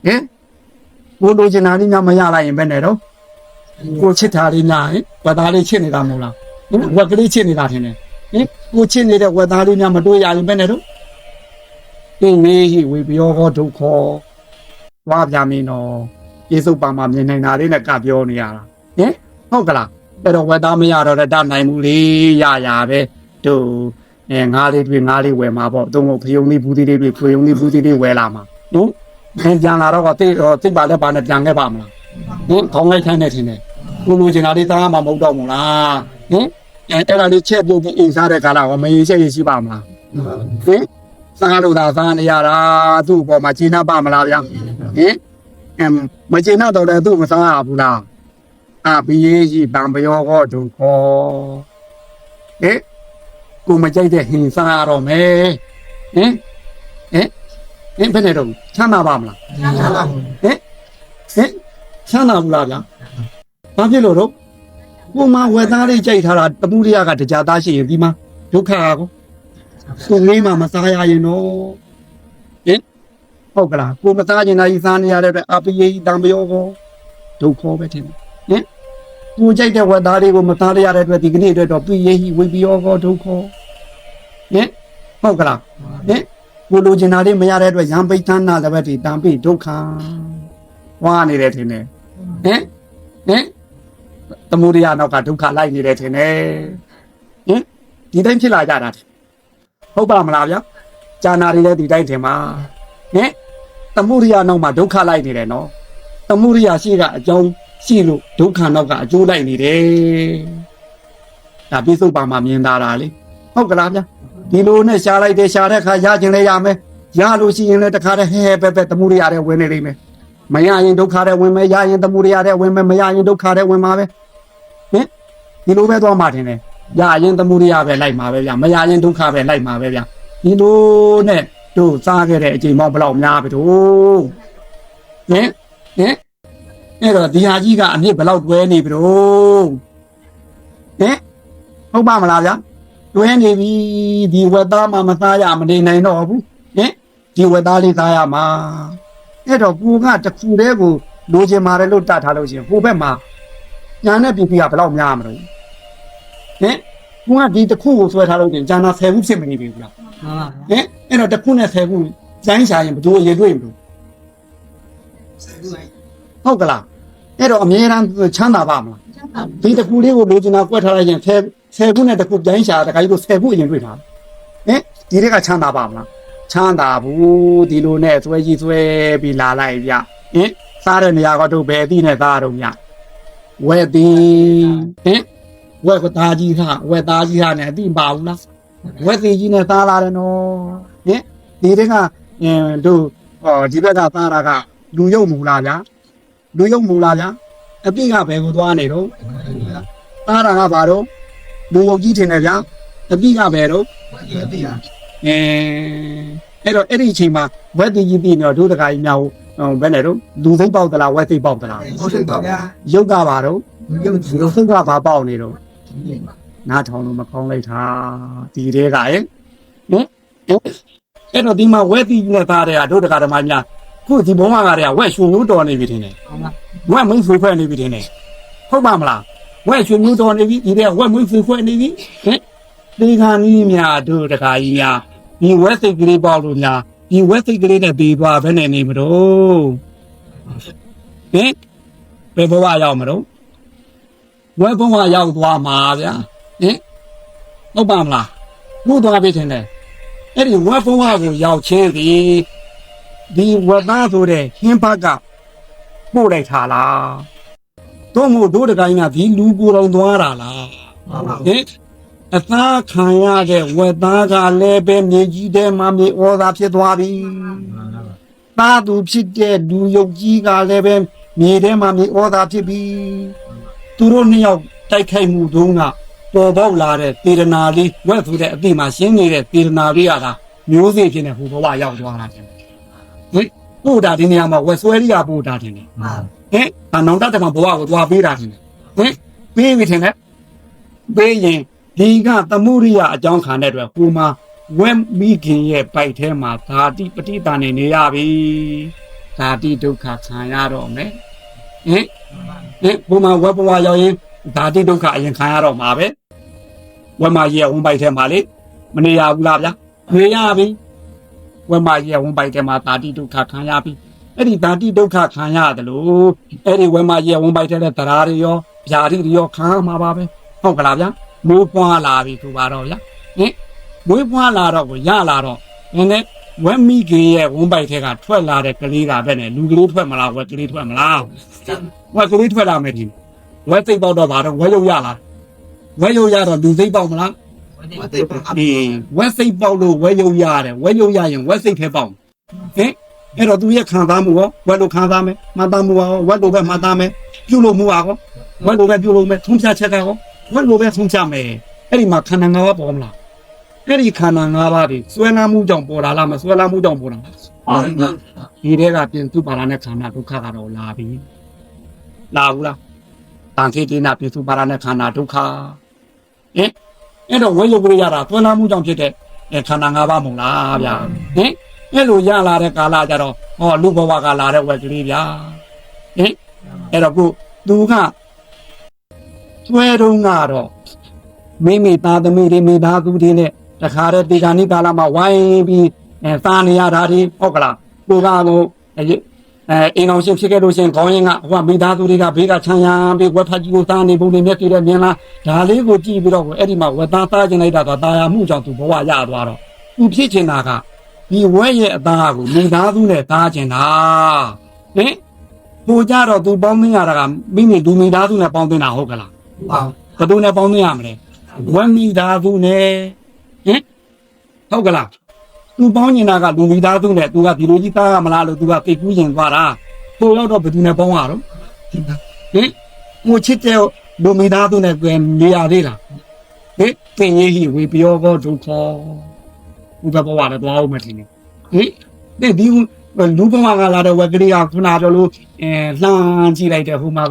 ဟင်ကိုလိုချင်တာလေးများမရလိုက်ရင်ပဲနေတော့ကိုချစ်တာလေးများဟင်ဝက်သားလေးချစ်နေတာမဟုတ်လားဝက်ကလေးချစ်နေတာထင်တယ်ဟင်ကိုချစ်နေတဲ့ဝက်သားလေးများမတွေ့ရရင်ပဲနေတော့သူရေးဟိဝေပြောဟောဒုက္ခဝါပြမင်းတော်ပြေစုပ်ပါမှာမြင်နေတာလေးနဲ့ကပြောနေရတာဟင်ဟုတ်ကလားအဲ့တော့ဝက်သားမရတော့တတ်နိုင်ဘူးလေရပဲတို့ငါးလေးတွေ့ငါးလေးဝယ်မှာပေါ့သုံးဖို့ဖယုံလေးဘူးသေးလေးတွေ့ဖယုံလေးဘူးသေးလေးဝယ်လာမှာနော်ပြန်လာတော့တိတ်ပါလက်ပါနဲ့ပြန်ခဲ့ပါမလားဟင်ခေါင်းလိုက်ခိုင်းနေတယ်ကိုလိုချင်တာလေးသားမှမဟုတ်တော့ဘူးလားဟင်အဲ့ဒါလေးချက်ပြုတ်ပြီးအိမ်စားတဲ့ကာလကမရေချက်ရရှိပါမလားဟင်စားလို့သာစားနေရတာသူ့ပေါ်မှာချိန်နှပ်ပါမလားဗျာဟင်မချိန်နှပ်တော့လည်းသူ့မစားရဘူးလားအဘိယေရှိတံပယောဟောဒုက္ခဟင်ကိုမကြိုက်တဲ့ဟင်စားရတော့မယ်ဟင်ဘယ်နဲ့တော့ချမ်းသာပါမလားချမ်းသာပါဘူးဟင်ချမ်းသာဘူးလားဗျာဘာဖြစ်လို့တော့ကိုမဝက်သားလေးကြိုက်ထားတာတမှုရိယကတရားသားရှိရင်ဒီမှာဒုက္ခကိုကိုလေးမှမစားရရင်တော့ဟင်ဟုတ်ကလားကိုမစားကျင်တာကြီးစားနေရတဲ့အတွက်အပိယေတံပယောကိုဒုက္ခပဲထင်တယ်ဟင်ကိုကြိုက်တဲ့ဝက်သားလေးကိုမစားရတဲ့အတွက်ဒီကနေ့အတွက်တော့ပိယေဟိဝိပယောကိုဒုက္ခဟင်ဟုတ်ကလားဟင်ကိုလိုချင်တာလေးမရတဲ့အတွက်ရံပိဋ္ဌာနာလည်းပဲဒီတံပိဒုက္ခဝါနေတယ်ထင်တယ်ဟင်သမုဒိယနောက်ကဒုက္ခလိုက်နေတယ်ထင်တယ်ဟင်ဒီတိုင်းဖြစ်လာကြတာဟုတ်ပါမလားဗျာဇာနာတွေလည်းဒီတိုင်းထင်ပါဟင်သမုဒိယနောက်မှာဒုက္ခလိုက်နေတယ်နော်သမုဒိယရှိကအကြောင်းရှိလို့ဒုက္ခနောက်ကအကျိုးလိုက်နေတယ်ဒါပြစ္ဆုတ်ပါမှာမြင်တာလေဟုတ်ကလားဗျာဒီလိုနဲ့ရှားလိုက်တယ်ရှားတဲ့အခါရခြင်းလည်းရမယ်ရလို့ရှိရင်လည်းတခါတည်းဟဲသမုဒိယတဲ့ဝင်နေလိမ့်မယ်မရရင်ဒုက္ခတဲ့ဝင်မယ်ရရင်သမုဒိယတဲ့ဝင်မယ်မရရင်ဒုက္ခတဲ့ဝင်မှာပဲဟင်ဒီလိုပဲသွားမှတင်တယ်ရရင်သမုဒိယပဲလိုက်မှာပဲဗျမရရင်ဒုက္ခပဲလိုက်မှာပဲဗျဒီလိုနဲ့တို့စားခဲ့တဲ့အချိန်မောဘလောက်များပြီတို့ဟင်အဲ့တော့ဒီဟာကြီးကအမြင့်ဘလောက်တွဲနေပြီတို့ဟင်ဟုတ်ပါမလားဗျတွဲနေပြီဒီဝက်သားမှမစားရမနေနိုင်တော့ဘူးဟင်ဒီဝက်သားလေးစားရမှာအဲ့တော့ကိုကတခုတည်းကိုလိုချင်ပါတယ်လို့တတ်ထားလို့ရှိရင်ဟိုဘက်မှာညာနဲ့ပြပြကဘလောက်များမလို့ဟင်ကိုကဒီတခုကိုဆွဲထားလို့တင်ဂျာနာ10ခုဖြစ်မနေပြီဘူးလားမှန်ပါဗျာဟင်အဲ့တော့တခုနဲ့10ခုစိုင်းရှာရင်ဘယ်သူအရင်တွေ့မလို့ဟုတ်ကလားအဲ့တော့အမြဲတမ်းချမ်းသာပါမလားဒီတခုလေးကိုလိုချင်တာကွက်ထားလိုက်ရင်10ခုနဲ့တခုပြိုင်းရှာတခါကြီးကို10ခုအရင်တွေ့ထားဟင်ဒီတွေကချမ်းသာပါမလားချမ်းသာဘူးဒီလိုနဲ့ဆွဲကြီးဆွဲပြီးလာလိုက်ဗျဟင်စားတဲ့နေရာကတော့ဘယ်အသီးနဲ့စားတော့ညဝက်သည်ဟင်ဝက်ကသားကြီးကဝက်သားကြီးကနဲ့အသီးပါဘူးလားဝက်သေးကြီးနဲ့စားလာတယ်နော်ဟင်ဒီတွေကတို့ဒီဘက်ကစားတာကလူယုံမူလားဗျာလူယုံမူလားဗျာအပြစ်ကဘယ်ကိုသွားနေတော့စားတာကဘာတော့လူယုံကြီးထင်တယ်ဗျာအပြစ်ကဘယ်တော့အဲ့တော့အဲ့ဒီအချိန်မှာဝက်သေးကြီးပြီးတော့တို့တခါကြီးများဘယ်နဲ့တော့လူသိမ့်ပေါက်သလားဝက်သိမ့်ပေါက်သလားဟုတ်တယ်ပါဗျာရုပ်ကပါတော့ရုပ်သိမ့်ကဘာပေါက်နေတော့နားထောင်လို့မကောင်းလိုက်တာဒီတွေကအဲ့တော့ဒီမှာဝက်သေးနဲ့သားတဲ့တို့တခါဓမ္မများခုဒီဘုံကတွေကဝက်ရွှေမျိုးတော်နေပြီထင်တယ်ဝက်မင်းဖွေးခွဲနေပြီထင်တယ်ဟုတ်ပါမလားဝက်ရွှေမျိုးတော်နေပြီဒီတွေကဝက်မင်းဖွေးခွဲနေပြီဟင်ဒီခါနီးများတို့တခါကြီးများ ဒီဝက်စိတ်ကလေးပေါ့လို့များဒီဝက်စိတ်ကလေးနဲ့ပြီးသွားဘယ်နဲ့နေမလို့ဟင်ဘယ်ဘဝရောက်မလို့ဝက်ဘဝရောက်သွားမှာဗျာဟင်ဟုတ်ပါမလားဘုရားပြည့်တယ်အဲ့ဒီဝက်ဘဝကိုရောက်ချင်းဒီဝက်သားဆိုတဲ့ဟင်းဘက်ကပို့လိုက်တာလားတို့မို့တို့တကိုင်းကဒီလူကိုယ်တော်သွားတာလားဟင်အသားခံရတဲ့ဝက်သားကလည်းပဲမြေကြီးထဲမှာမြေဩဇာဖြစ်သွားပြီ။သားသူဖြစ်တဲ့လူယုတ်ကြီးကလည်းပဲမြေထဲမှာမြေဩဇာဖြစ်ပြီ။သူတို့နှစ်ယောက်တိုက်ခိုက်မှုတုန်းကပေါ်ပေါက်လာတဲ့တေရနာလေးဝက်ဆိုတဲ့အတိမှာရှင်းနေတဲ့တေရနာလေးကမျိုးစေ့ဖြစ်နေဟိုဘဝရောက်သွားတာတယ်။ဟင်ပို့တာဒီနေရာမှာဝက်ဆွဲလေးကပို့တာတယ်။ဟင်အနောင်တတမဘဝကိုသွားပေးတာတယ်။ဟင်ပေးပြီထင်တယ်။ပေးရင်ဒီကသမှုရိယအကြောင်းခံတဲ့အတွက်ကိုမဝက်မိခင်ရဲ့ပိုက်ထဲမှာဓာတိပဋိသန္ဓေနေရပြီဓာတိဒုက္ခခံရတော့မယ်ဟင်ကိုမဝက်ဘဝရောက်ရင်ဓာတိဒုက္ခအရင်ခံရတော့မှာပဲဝက်မရဲ့ဝန်ပိုက်ထဲမှာလေမနေရဘူးလားဗျာနေရပြီဝက်မရဲ့ဝန်ပိုက်ထဲမှာဓာတိဒုက္ခခံရပြီအဲ့ဒီဓာတိဒုက္ခခံရတယ်လို့အဲ့ဒီဝက်မရဲ့ဝန်ပိုက်ထဲတဲ့တရားတွေရောဗျာတိတွေရောခံမှာပါပဲဟုတ်ကလားဗျာမွေးဖွားလာပြီဆိုပါတော့ဗျာဟင်မွေးဖွားလာတော့ကိုရလာတော့နည်းနည်းဝက်မိခင်ရဲ့ဝန်းပိုက်ထဲကထွက်လာတဲ့ကလေးကပဲနဲ့လူကလေးထွက်မလားဝက်ကလေးထွက်မလားဝက်ကလေးထွက်လာမယ်ဒီဝက်သိပ်ပေါက်တော့ဘာတော့ဝက်ရုပ်ရလားဝက်ရုပ်ရတော့လူသိပ်ပေါက်မလားဝက်သိပ်ပေါက်ဝက်စိပ်ပေါက်လို့ဝက်ရုပ်ရတယ်ဝက်ရုပ်ရရင်ဝက်စိပ်ထဲပေါက်ဟင်အဲ့တော့သူရဲ့ခံစားမှုရောဝက်လို့ခံစားမယ်မှတ်သားမှုရောဝက်လို့ပဲမှတ်သားမယ်ပြုလို့မှုရောဝက်လို့ပဲပြုလို့မယ်ထုံးဖြတ်ချက်ကရောဝက်လိုပဲဆုံးချမယ်အဲ့ဒီမှာခန္ဓာ၅ပါးပေါ်မလားအဲ့ဒီခန္ဓာ၅ပါးတွေဆွဲနာမှုကြောင့်ပေါ်လာလားမဆွဲလာမှုကြောင့်ပေါ်လာဒီတဲကပြင်စုပါလာတဲ့ခန္ဓာဒုက္ခကတော့လာပြီလာဘူးလားတန်ခေတိနာပြင်စုပါလာတဲ့ခန္ဓာဒုက္ခဟင်အဲ့တော့ဝိယုတ်ကလေးရတာဆွဲနာမှုကြောင့်ဖြစ်တဲ့ခန္ဓာ၅ပါးမဟုတ်လားဗျာဟင်အဲ့လိုရလာတဲ့ကာလကြတော့ဟောလူဘဝကလာတဲ့ဝက်ကလေးဗျာဟင်အဲ့တော့ကိုသူကဆွဲတုံးကတော့မိသားသမီးတွေမိသားစုတွေနဲ့တခါတည်းဒီကနေ့ကာလမှာဝိုင်းပြီးစားနေရတာဒီဟုတ်ကလားကိုကတော့အင်းအောင်ရှင်ဖြစ်ခဲ့လို့ရှင်ခေါင်းရင်ကဟိုကမိသားစုတွေကဘေးကချမ်းရံပြီးဝက်ဖက်ကြီးကိုစားနေပုံတွေမျက်ကြည့်တဲ့မြင်လားဒါလေးကိုကြည့်ပြီးတော့အဲ့ဒီမှာဝက်သားစားကျင်လိုက်တာတော့တာယာမှုကြောင့်သူဘဝရသွားတော့သူဖြစ်ချင်တာကဒီဝက်ရဲ့အသားကိုမိသားစုနဲ့စားချင်တာဟင်ကိုကြတော့သူပေါင်းသိရတာကမိလူမိသားစုနဲ့ပေါင်းသိတာဟုတ်ကလားဘယ်သူနဲ့ပေါင်းသိရမလဲဝက်မိသားစုနဲ့ဟင်ဟုတ်ကလားသူပေါင်းနေတာကလူမိသားစုနဲ့သူကဒီလိုကြီးသားရမလားလို့သူကသိကူးရင်သွားတာပို့တော့ဘယ်သူနဲ့ပေါင်းရတော့ဟင်ကိုချစ်တဲ့လူမိသားစုနဲ့ကြွယ်နေရသေးလားဟင်သင်ရေးကြီးဝေပြောကောဒုက္ခဘုရားဘဝနဲ့သွားအောင်မထင်နဲ့ဟင်ဒီလူဘဝကလာတဲ့ဝက်ကလေးကခုနပြောလို့လှမ်းကြည့်လိုက်တဲ့ဟိုမှာ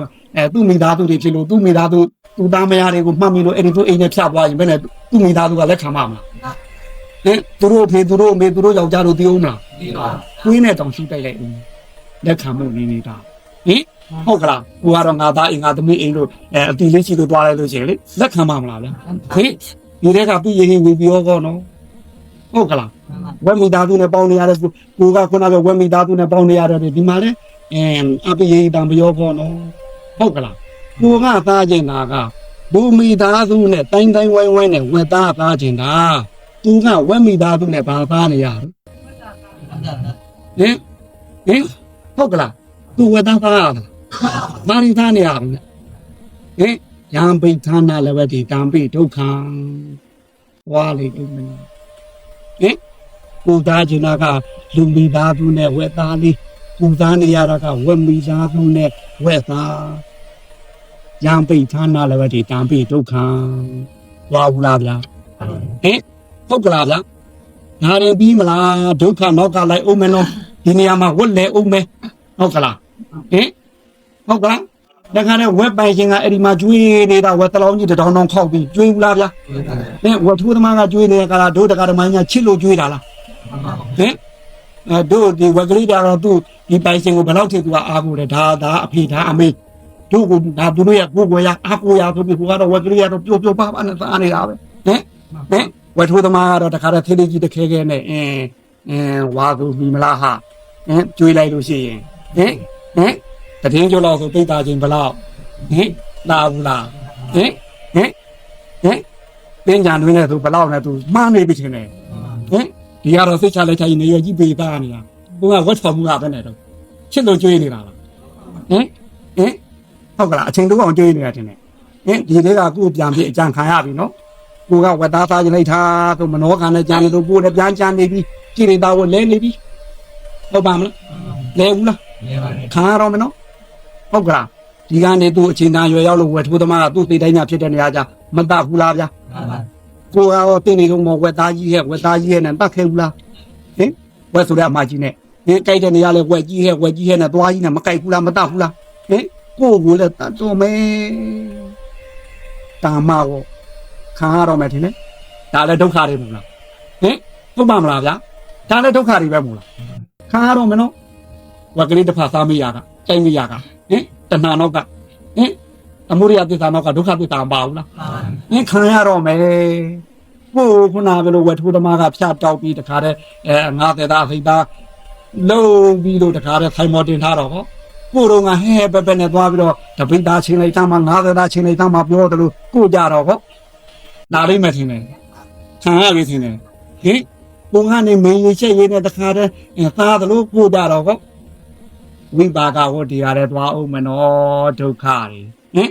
သူ့မိသားစုတွေဖြစ်လို့သူ့မိသားစုသူသားမယားတွေကိုမှတ်မိလို့အဲ့ဒီသူအိမ်နဲ့ဖြတ်သွားရင်ဘယ်နဲ့သူ့မိသားစုကလက်ခံမှာမလားဟင်သူတို့ဖေသူတို့အမေသူတို့ယောက်ျားတို့သိအောင်မလားသိပါဘူးခွေးနဲ့တောင်ရှူတိုက်လိုက်ဦးလက်ခံမှုနေနေတာဟင်ဟုတ်ကလားကိုကတော့ငါသားအိမ်ငါသမီးအိမ်လို့အတီလေးချီလို့သွားလိုက်လို့ရှိရင်လေလက်ခံမှာမလားဗျဟင်ဒီတဲ့ကပြည့်ရင်ဝင်ပြောကောနော်ဟုတ်ကလားဝက်မိသားစုနဲ့ပေါင်းနေရတဲ့ကိုကခုနကဝက်မိသားစုနဲ့ပေါင်းနေရတဲ့ဒီမှာလေအပိယေတံပြောကောနော်ဟုတ်ကလားကိုကသားကျင်တာကဘူမိသားစုနဲ့တိုင်းတိုင်းဝိုင်းဝိုင်းနဲ့ဝက်သားသားကျင်တာသူကဝက်မိသားစုနဲ့ဘာသားနေရလဲဟင်ဟုတ်ကလားသူဝက်သားသားရတာမာရီသားနေရဘူးဟင်ယံပိဌာနာလည်းပဲဒီတံပိဒုက္ခံဝါလေဥမနာဟင်ကိုသားကျင်တာကလူမိသားစုနဲ့ဝက်သားလေးကိုသားနေရတာကဝက်မိသားစုနဲ့ဝက်သားယံပိဌာနာလည်းပဲဒီတံပိဒုက္ခံဝါဘူးလားဗျာဟင်ဟုတ်ကလားဗျာနာရင်ပြီးမလားဒုက္ခနောက်ကလိုက်အောင်မယ်နော်ဒီနေရာမှာဝက်လဲအောင်မယ်ဟုတ်ကလားဟင်ဟုတ်ကလားဒါခါနဲ့ဝက်ပိုင်ရှင်ကအဲ့ဒီမှာကျွေးနေတာဝက်တလောင်းကြီးတောင်တောင်ခောက်ပြီးကျွေးဘူးလားဗျာဟင်ဝက်ထိုးသမားကကျွေးနေတဲ့ကလားဒုတကဓမ္မညာချစ်လို့ကျွေးတာလားဟင်တို့ဒီဝက်ကလေးကတော့သူဒီပိုင်ရှင်ကိုဘယ်လောက်ထိသူကအားကိုလဲဒါအဖေဒါအမေတို့ကဒါသူတို့ရဲ့ကိုယ်ကိုရအားကိုရဆိုပြီးကိုကတော့ဝက်ကလေးကတော့ပျော်ပျော်ပါပါနဲ့စားနေတာပဲဟင် ဝက်ထိုးသမားကတော့တခါတည်းသေးသေးကြီးတစ်ခဲခဲနဲ့ဝါသူမိမလားဟာကျွေးလိုက်လို့ရှိရင်တည်င်းကြလို့ဆိုပိတ်တာချင်းဘလောက်လာဘူးလားတင်းကြံတွင်းနဲ့သူဘလောက်နဲ့သူမှားနေပြီချင်းနဲ့ဒီကတော့စိတ်ချလိုက်တိုင်းနေရကြီးပေးသားနေတာဘုံကဝက်ထော်မှုကပဲနဲ့တော့ချစ်လို့ကျွေးနေတာလားဟုတ်ကလားအချိန်တော့အောင်ကျွေးနေတာတင်တယ်ဒီလေးကကို့ပြန်ပြီးအကြံခံရပြီနော်ကိုကဝက်သားစားကြလိုက်တာသူမနောခံနဲ့ကြံနေလို့ပို့လည်းပြန်ကြံနေပြီကြည်နေတာကိုလဲနေပြီဟုတ်ပါမလားလဲဘူးလားလဲပါတယ်ခံရတော့မယ်နော်ဟုတ်ကလားဒီကနေသူအချိန်တန်ရွယ်ရောက်လို့ဝက်ထိုးသမားကသူ့သိတိုင်းညာဖြစ်တဲ့နေရာကြမတတ်ဘူးလားဗျာကိုကတော့တင်းနေတော့မဝက်သားကြီးရဲ့နဲ့တတ်ခဲ့ဘူးလားဝက်ဆိုတဲ့အမကြီးနဲ့ကြိုက်တဲ့နေရာလဲဝက်ကြီးရဲ့နဲ့သွားကြီးနဲ့မကြိုက်ဘူးလားမတတ်ဘူးလားကိုကိုလည်းတတ်တော့မယ်တာမကိုခံရတော့မယ်ထင်တယ်ဒါလည်းဒုက္ခတွေမဟုတ်လားဟုတ်ပါမလားဗျာဒါလည်းဒုက္ခတွေပဲမဟုတ်လားခံရတော့မယ်နော်ဝက်ကလေးတစ်ဖက်စားမရတာကြိုက်မရတာတဏှာနောက်ကအမှုရိယသစ္စာနောက်ကဒုက္ခသစ္စာမပါဘူးလားခံရတော့မယ်ကိုခုနကဘယ်လိုဝက်ထိုးသမားကဖြတ်တောက်ပြီးတခါတည်းငါသက်သားဖိသားလုံးပြီးတော့တခါတည်းဖိုင်မော်တင်ထားတော့ဟောကိုတော့ငါဟဲပဲနဲ့သွားပြီးတော့တပိသားချင်းလိုက်သားမှငါသက်သားချင်းလိုက်သားမှပြောတယ်လို့ကိုကြတော့ဟောနားလိမ့်မယ်ထင်တယ်ခံရပြီထင်တယ်ပုံကနေမင်းရေးချက်ရေးနဲ့တခါတည်းသားတယ်လို့ကိုကြတော့ဟောဝိပါကဟောဒီရတဲ့သွားအောင်မနော်ဒုက္ခတွေ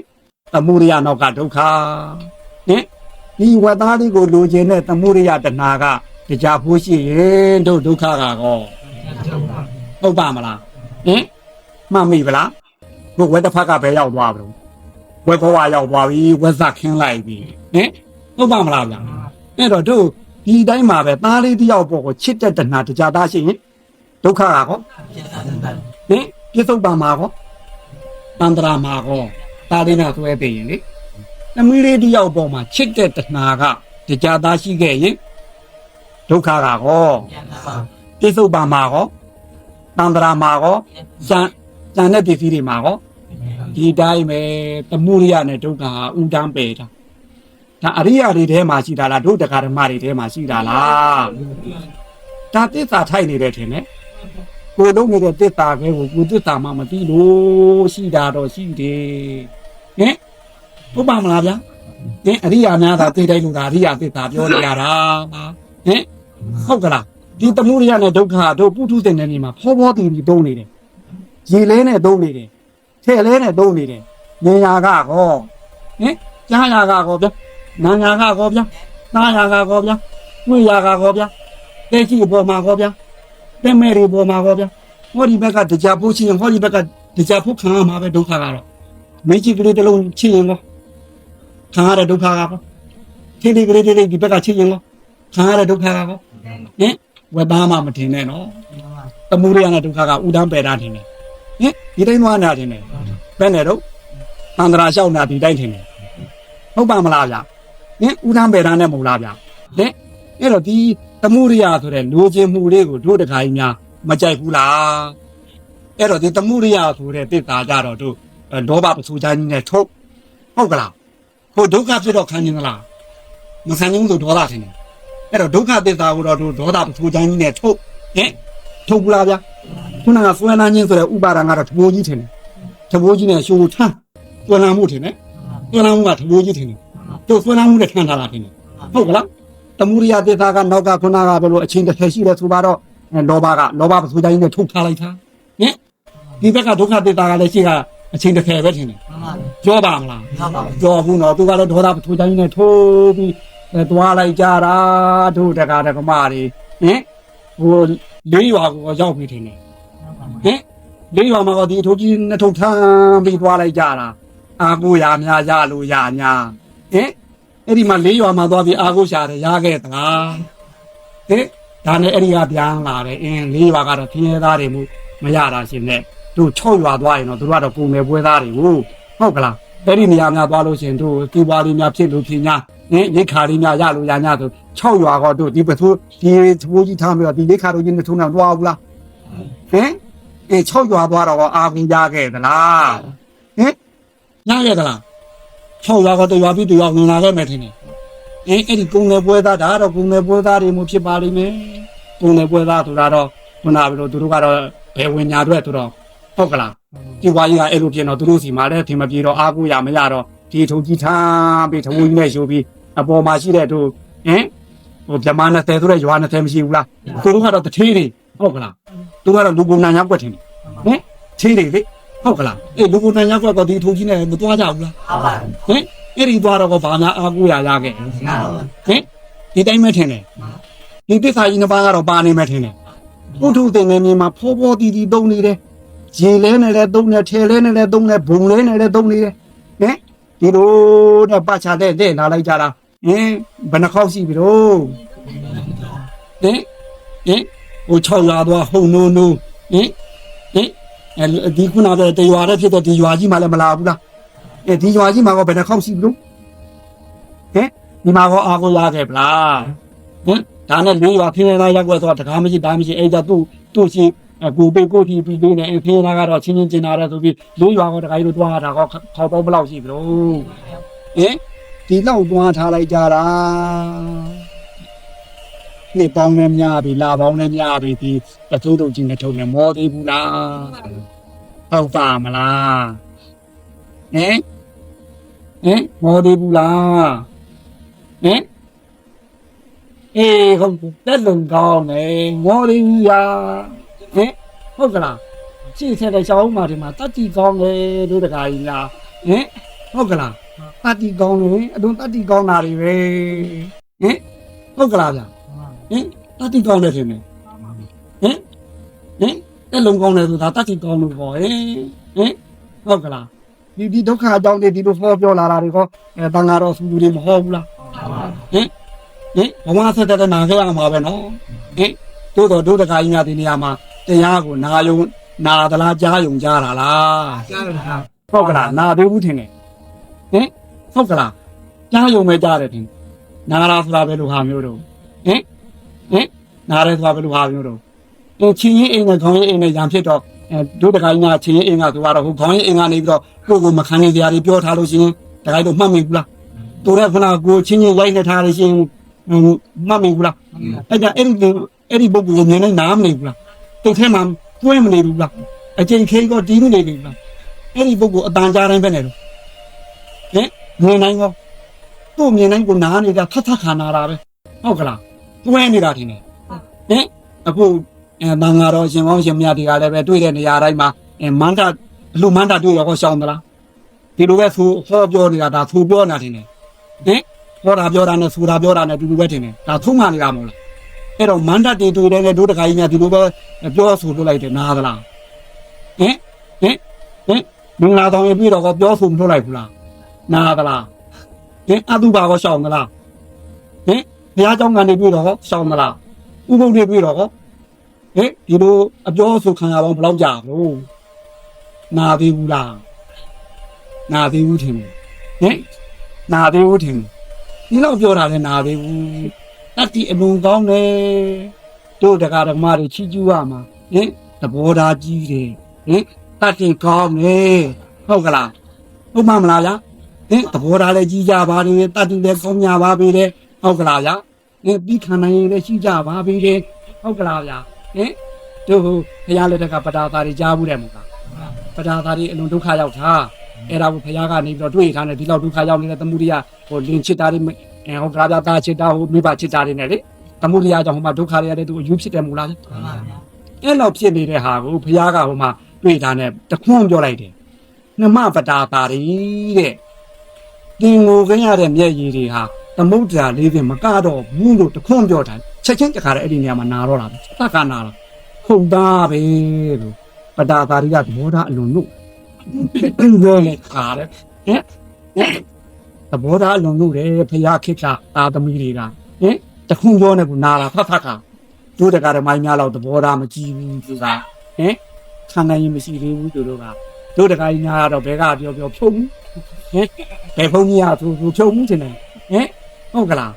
အမှုရိယနောက်ကဒုက္ခဒီဝတ်သားလေးကိုလိုချင်တဲ့သမှုရိယတဏှာကတရားဖို့ရှိရင်တို့ဒုက္ခကတော့ဟုတ်ပါမလားမှတ်မိဗလားဘုဝက်တစ်ဖက်ကပဲရောက်သွားပြီဝက်ဘဝရောက်သွားပြီဝက်ဇက်ခင်းလိုက်ပြီဟုတ်ပါမလားဗျာအဲ့တော့တို့ဒီတိုင်းမှာပဲသားလေးတယောက်ပေါ်ကိုချစ်တဲ့တဏှာတရားသားရှိရင်ဒုက္ခကတော့ပြစ္ဆုတ်ပါမှာကောတန္တရာမှာကောသားလေးနဲ့ဆွဲသိရင်လေသမီးလေးတယောက်ပေါ်မှာချစ်တဲ့တဏှာကတရားသားရှိခဲ့ရင်ဒုက္ခကကောပြစ္ဆုတ်ပါမှာကောတန္တရာမှာကောဇန်တဲ့ပစ္စည်းတွေမှာကောဒီတိုင်းပဲသမှုရိယနဲ့ဒုက္ခဟာဥဒန်းပေတာဒါအရိယာတွေထဲမှာရှိတာလားဒုက္ခဓမ္မတွေထဲမှာရှိတာလားဒါသစ္စာထိုက်နေတဲ့ထင်တယ်ကိုလုံးနေတဲ့သစ္စာပဲကိုသစ္စာမှမသိလို့ရှိတာတော့ရှိတယ်ဟုတ်ပါမလားဗျာအရိယာများသာသိတိုင်းလို့ဒါအရိယာသစ္စာပြောနေရတာဟုတ်ကလားဒီသမှုရိယနဲ့ဒုက္ခတို့ပုထုဇဉ်တဲ့နေမှာဖောဖောတည်ပြီးသုံးနေတယ်ရေလဲနဲ့သုံးနေတယ်ထဲလဲနဲ့သုံးနေတယ်ဉာဏ်ရာကကောကြားရာကကောဗျာနာညာကကောဗျာနာရာကကောဗျာဝိရာကကောဗျာတဲ့ရှိပေါ်မှာကောဗျာတဲ့မဲရီပေါ်မှာကောဗျာဟောဒီဘက်ကတရားဖို့ချင်းဟောဒီဘက်ကတရားဖို့ခံရမှာပဲဒုက္ခကတော့မင်းကြီးကလေးတစ်လုံးချင်းရင်ကောခံရတဲ့ဒုက္ခကတော့ထိလေးကလေးဒီဘက်ကချင်းရင်ကောခံရတဲ့ဒုက္ခကတော့ဝက်သားမှမထင်နဲ့နော်သမှုရိယနဲ့ဒုက္ခကဥဒန်းပယ်တာထင်တယ်ဒီတိုင်းသွားနေတာထင်တယ်ဘယ်နဲ့တော့သန္တရာလျှောက်နာဒီတိုင်းထင်တယ်ဟုတ်ပါမလားဗျာဥဒန်းပယ်တာနဲ့မဟုတ်လားဗျာအဲ့တော့ဒီသမှုရိယဆိုတဲ့လိုချင်မှုလေးကိုတို့တခါကြီးများမကြိုက်ဘူးလားအဲ့တော့ဒီသမှုရိယဆိုတဲ့တိတာကြတော့တို့ဒေါဘပစုချမ်းကြီးနဲ့ထုတ်ဟုတ်ကလားဟိုဒုက္ခဖြစ်တော့ခံနေသလားမခံနိုင်ဘူးဆိုဒေါသထင်တယ်အဲ့တော့ဒုက္ခသစ္စာကိုတော့ဒေါသပူချမ်းကြီးနဲ့ထုတ်ထုတ်ဘူးလားဗျာခုနကဆွဲလန်းခြင်းဆိုတဲ့ဥပါဒံကတော့သဘောကြီးထင်တယ်သဘောကြီးနဲ့ရှုံထမ်းဆွဲလန်းမှုထင်တယ်ဆွဲလန်းမှုကသဘောကြီးထင်တယ်တို့ဆွဲလန်းမှုနဲ့ထမ်းထားတာထင်တယ်ဟုတ်ကလားသမှုရိယသစ္စာကနောက်ကခုနကဘယ်လိုအချင်းတစ်ထည်ရှိတယ်ဆိုပါတော့လောဘပူချမ်းကြီးနဲ့ထုတ်ထားလိုက်တာဒီဘက်ကဒုက္ခသစ္စာကလည်းရှိကအချင်းတစ်ထည်ပဲထင်တယ်ကြောပါမလားကြောဘူးနော်သူကတော့ဒေါသပူချမ်းကြီးနဲ့ထိုးပြီးသွားလိုက်ကြတာတို့တကားတကမတွေဟိုလေးရွာကိုရောက်ပြီထင်တယ်လေးရွာမှာကဒီအထိုးကြီးနှစ်ထုံထမ်းပြီးသွားလိုက်ကြတာအာကိုရများရလို့ရညာအဲ့ဒီမှာလေးရွာမှာသွားပြီးအာကိုရှာတယ်ရခဲ့သလားဒါနဲ့အဲ့ဒီကပြန်လာတယ်လေးရွာကတော့ပြင်းသားတွေမှုမရတာရှင်နဲ့တို့6ရွာသွားရင်တော့တို့ကတော့ပုံငယ်ပွဲသားတွေဟုတ်ကလားအဲ့ဒီနေရာများသွားလို့ရှင်တို့ဒီပွားလေးများဖြစ်လို့ဖြစ်ညာရိတ်ခါလေးများရလို့ရညာဆို6ရွာတော့တို့ဒီပသူဒီသဘိုးကြီးထားပြီးတော့ဒီရိတ်ခါတို့ကြီးနဲ့ထုံးတော့သွားဘူးလား6ရွာသွားတော့အာကူရခဲ့သလားရခဲ့သလား6ရွာကတော့ရွာပြီးတူရွာဝင်လာခဲ့မယ်ထင်တယ် အဲ့ဒီကုံငယ်ပွဲသားဒါတော့ကုံငယ်ပွဲသားတွေမျိုးဖြစ်ပါလိမ့်မယ်ကုံငယ်ပွဲသားဆိုတာတော့ခုနကပြောသူတို့ကတော့ဘယ်ဝင်ညာအတွက်သူတော့ဟုတ်ကလားဒီဝါကြီးကအဲ့လိုဖြစ်တော့သူတို့စီမှာလည်းထင်မပြေတော့အားကိုးရမရတော့ဒီထုံကြီးထားပြီးထုံကြီးနဲ့ရှိုးပြီးအပေါ်မှာရှိတဲ့တို့ဟင်ဟိုဗမာနဲ့တဲ့ဆိုတဲ့ရွာနဲ့တဲ့မရှိဘူးလားသူတို့ကတော့တထေးတွေဟုတ်ကလားသူတို့ကတော့လူကုန်နာရောက်ွက်ထင်တယ်ဟင်ထေးတွေလေဟုတ်ကလားအေးလူကုန်နာရောက်ွက်တော့ဒီထုံကြီးနဲ့မသွားကြဘူးလားဟင်အဲ့ဒီသွားတော့ဘာများအားကိုးရရခဲ့ဟင်ဒီတိုင်းမဲ့ထင်တယ်ဒီတိခါကြီးနှစ်ပါးကတော့ပါနေမဲ့ထင်တယ်ပုထုတင်နေမြေမှာဖောဖောတီတီတုံနေတယ်ရေလဲနေလဲတုံနေထဲလဲနေလဲတုံနေဘုံလဲနေလဲတုံနေတယ်ဟင်ဒီလိုနဲ့ပတ်ချတဲ့လာလိုက်ကြတာဟင်ဘယ်နှခေါက်ရှိပြီတော့ဟင်ဟို6ရွာတော့ဟုံနိုးနိုးဟင်ဒီခုနကတရွာတဲ့ဖြစ်တော့ဒီရွာကြီးမှလည်းမလာဘူးလားဒီရွာကြီးမှာကဘယ်နှခေါက်ရှိပြီလို့ဟင်ဒီမှာကအာကိုလာခဲ့ဗလားဟင်ဒါနဲ့လေးရွာဖင်းလာရောက်တော့တကားမရှိဒါမရှိအဲ့ဒါသူ့ရှိကိုပေကိုတီပြီးနေဖင်းလာကတော့ချင်းချင်းကျင်လာတဲ့ဆိုပြီးလေးရွာကတကားကြီးတို့တွားတာကခေါက်ပေါင်းဘယ်လောက်ရှိပြီလို့ဟင်ဒီလောက်တွားထားလိုက်ကြတာနှစ်ပေါင်းနဲ့များပြီလာပေါင်းနဲ့များပြီဒီတသိုးတို့ချင်းနဲ့ထုံနေမောသေးဘူးလားဟုတ်ပါမလားဟင်မောသေးဘူးလားဟင်အေးဟုတ်တက်လုံကောင်းနေမောသေးဘူးရာဟင်ဟုတ်ကလားရှင်းဆက်တဲ့ရှောင်းမှာဒီမှာတတ်တီကောင်းလေတို့တကားကြီးလားဟင်ဟုတ်ကလားတတ်တီကောင်းလေအတုံးတတ်တီကောင်းတာတွေပဲဟင်ဟုတ်ကလားဗျဟင်တတ်တီကောင်းတယ်ထင်တယ်ဟင်တက်လုံကောင်းတယ်ဆိုတာတတ်တီကောင်းလို့ပေါ့ဟင်ဟုတ်ကလားဒီဒုက္ခအကြောင်းတွေဒီလိုဟောပြောလာတာတွေဟောတန်ဃာတော်သူတွေမဟောဘူးလားဟင်ဘဝဆက်တဲ့နာခဲ့ရမှာပဲနော်ဟင်တို့တခါကြီးများဒီနေရာမှာတရားကိုနာယုံနာသလားကြားယုံကြားတာလားကြားတယ်ဟာဟုတ်ကလားနာသေးဘူးထင်တယ်ဟင်ဟုတ်ကလားကြားယုံပဲကြားတယ်ထင်နာရာဆိုတာပဲလို့ဟာမျိုးတော့ဟင်နာရဲဆိုတာပဲလို့ဟာမျိုးတော့ချင်းရင်အိမ်နဲ့ခေါင်းရင်အိမ်နဲ့ရံဖြစ်တော့တို့တခါကြီးများချင်းရင်အိမ်ကဆိုတော့ဟိုခေါင်းရင်အိမ်ကနေပြီးတော့ကိုမခံနေကြရတွေပြောထားလို့ရှိရင်တခါတော့မှတ်မိဘူးလားတို့ရဲ့ခဏကိုချင်းချင်းရိုက်နေထားလို့ရှိရင်မှတ်မိဘူးလားအဲ့ဒါအဲ့ဒီပုဂ္ဂိုလ်ကိုမြင်နေနားမနေဘူးလားတုတ်ထဲမှာတွဲမနေဘူးလားအချိန်ခေကတီးမနေဘူးလားအဲ့ဒီပုဂ္ဂိုလ်အတန်ကြားတိုင်းပဲနေလို့မြင်နိုင်ကောသူ့မြင်နိုင်ကိုနားနေတာထထခါနာတာပဲဟုတ်ကလားတွဲနေတာထင်တယ်အခုဘန်ကတော့ရှင်ကောင်းရှင်မြတ်တွေကလည်းပဲတွေ့တဲ့နေရာတိုင်းမှာမန္တလူမန္တတွေ့ရောရှောင်းသလားဒီလိုပဲသူဟောပြောနေတာဒါသူပြောနေတာထင်တယ်ဟောတာပြောတာနဲ့ဆိုတာပြောတာနဲ့တူတူပဲထင်တယ်ဒါသုံးမှနေတာမဟုတ်လားအဲ့တော့မန္တတေတွေ့တဲ့တို့တခါကြီးများဒီလိုပဲပြောဆိုလို့လိုက်တယ်နားသလားမင်္ဂလာတော်ရင်ပြီးတော့ပြောဆိုမလို့လိုက်ဘူးလားနားသလားအတုပါကောရှောင်းသလားဘုရားเจ้าကနေပြီးတော့ရှောင်းသလားဥပုပ်တွေပြီးတော့ဒီလိုအပြောဆိုခံရအောင်ဘယ်လောက်ကြာလို့နာသေးဘူးလားနာသေးဘူးထင်တယ်နာသေးဘူးထင်ဒီလောက်ပြောတာလည်းနာသေးဘူးတတ်တီအလုံးကောင်းတယ်တို့တရားဓမ္မတွေချီးကျူးရမှာသဘောထားကြီးတယ်တတ်တီကောင်းတယ်ဟုတ်ကလားဟုတ်မှမလားဗျာသဘောထားလည်းကြီးကြပါလေတတ်တီလည်းကောင်းကြပါပေတယ်ဟုတ်ကလားဗျာပြီးခံနိုင်ရင်လည်းရှိကြပါပေတယ်ဟုတ်ကလားဗျာတို့ဘုရားလက်ထက်ကပတာသားတွေကြားဘူးတယ်မို့လားပတာသားတွေအလွန်ဒုက္ခရောက်တာအဲ့ဒါကိုဘုရားကနေပြီးတော့တွေ့ထားတယ်ဒီလောက်ဒုက္ခရောက်နေတဲ့သမှုရိယဟိုလင်ချစ်တာတွေဟုတ်ကလားဗျာတာချစ်တာဟိုမိဘချစ်တာတွေနဲ့လေသမှုရိယကြောင့်ဟိုမှာဒုက္ခတွေရတဲ့သူအယူဖြစ်တယ်မို့လားအဲ့လောက်ဖြစ်နေတဲ့ဟာကိုဘုရားကဟိုမှာတွေ့ထားတယ်တခွန်းပြောလိုက်တယ်နမပတာသားတွေတဲ့တင်ငိုခင်းရတဲ့မျက်ရည်တွေဟာသမုဒ္ဒရာလေးပင်မကတော့ဘူးလို့တခွန်းပြောထားချက်ချင်းတခါတည်းအဲ့ဒီနေရာမှာနာတော့တာပဲသက္ကနာလားဟုတ်သားပဲလို့ပတာသားတွေကသဘောထားအလွန်လို့ပြောနေခါတယ်သဘောထားအလွန်လို့တယ်ဖရာခိကသာသမီတွေကတခွန်းပြောနေကူနာလာဖတ်ခါတို့တကားဓမ္မကြီးများတော့သဘောထားမကြည့်ဘူးသူကခံနိုင်ရင်မရှိသေးဘူးတို့ကတို့တကားကြီးများတော့ဘဲကပြောဖြုံးဘယ်ဖုန်းကြီးကသူဖြုံးမှုတင်တယ်ဟုတ်ကလား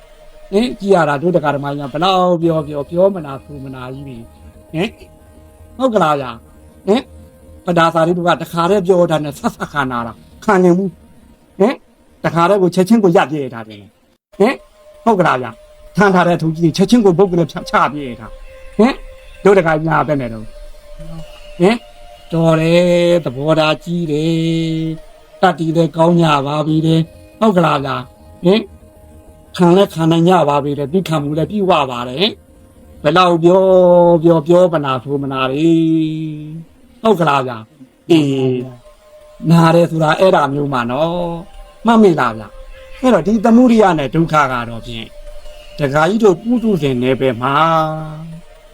ကြည်ရတာတို့တကားဓမ္မကြီးများဘလောက်ပြောမနာသူမနာကြီးပြီဟုတ်ကလားဗျာပဒါသာတွေတို့ကတခါတည်းပြောတာနဲ့ဆက်ခါနာတာခံနေမှုတခါတည်းကိုချက်ချင်းကိုရပ်ပြည့်ထားတယ် ဟုတ်ကလားဗျထမ်းထားတဲ့သူကြီးချက်ချင်းကိုပုတ်ကလေးချပြေးထားဟင်တို့တခါညာပဲနဲ့တော့ဟင်တော်တယ်သဘောထားကြီးတယ်တတ်တည်တဲ့ကောင်းကြပါပြီတဲ့ဟုတ်ကလားဗျဟင်ခံလဲခံနိုင်ကြပါပြီတဲ့ဒီခံမှုလည်းပြည့်ဝပါတယ်ဘယ်လောက်ပြောပနာဆိုမနာလေဟုတ်ကလားဗျအေးနားရဲဆိုတာအဲ့ဒါမျိုးမှနော်မှတ်မိလားဗျအဲ့တော့ဒီသမုဒိယနဲ့ဒုက္ခကတော့ဖြင့်တခါကြီးတို့ပုထုဇဉ်နယ်ပယ်မှာ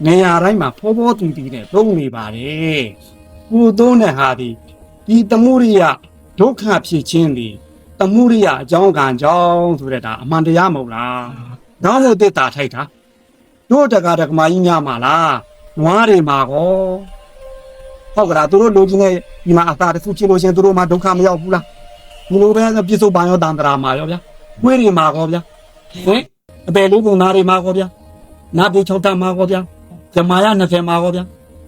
နေရာတိုင်းမှာဖောဖောတူတူနဲ့သုံးနေပါတယ်ပူသုံးတဲ့ဟာဒီသမုဒိယဒုက္ခဖြစ်ခြင်းဒီသမုဒိယအကြောင်းကံကြောင့်ဆိုတဲ့ဒါအမှန်တရားမဟုတ်လားဒါမို့သစ္စာထိုက်တာတို့တက္ကရာကမာကြီးညမှာလားနွားတွေမှာကောဟုတ်ကလားသူတို့လိုချင်တဲ့ဒီမှာအသာတစ်ခုချင်းလို့ရှင်သူတို့မှာဒုက္ခမရောက်ဘူးလားဒီလိုပဲပြစ္ဆုတ်ပံရောတန်တရာမှာရောဗျာဝိရိမှာကောဗျာဟင်အပေလေးပုံနာတွေမှာကောဗျာနာပြေ၆တမှာကောဗျာဇမာယ20မှာကောဗျာ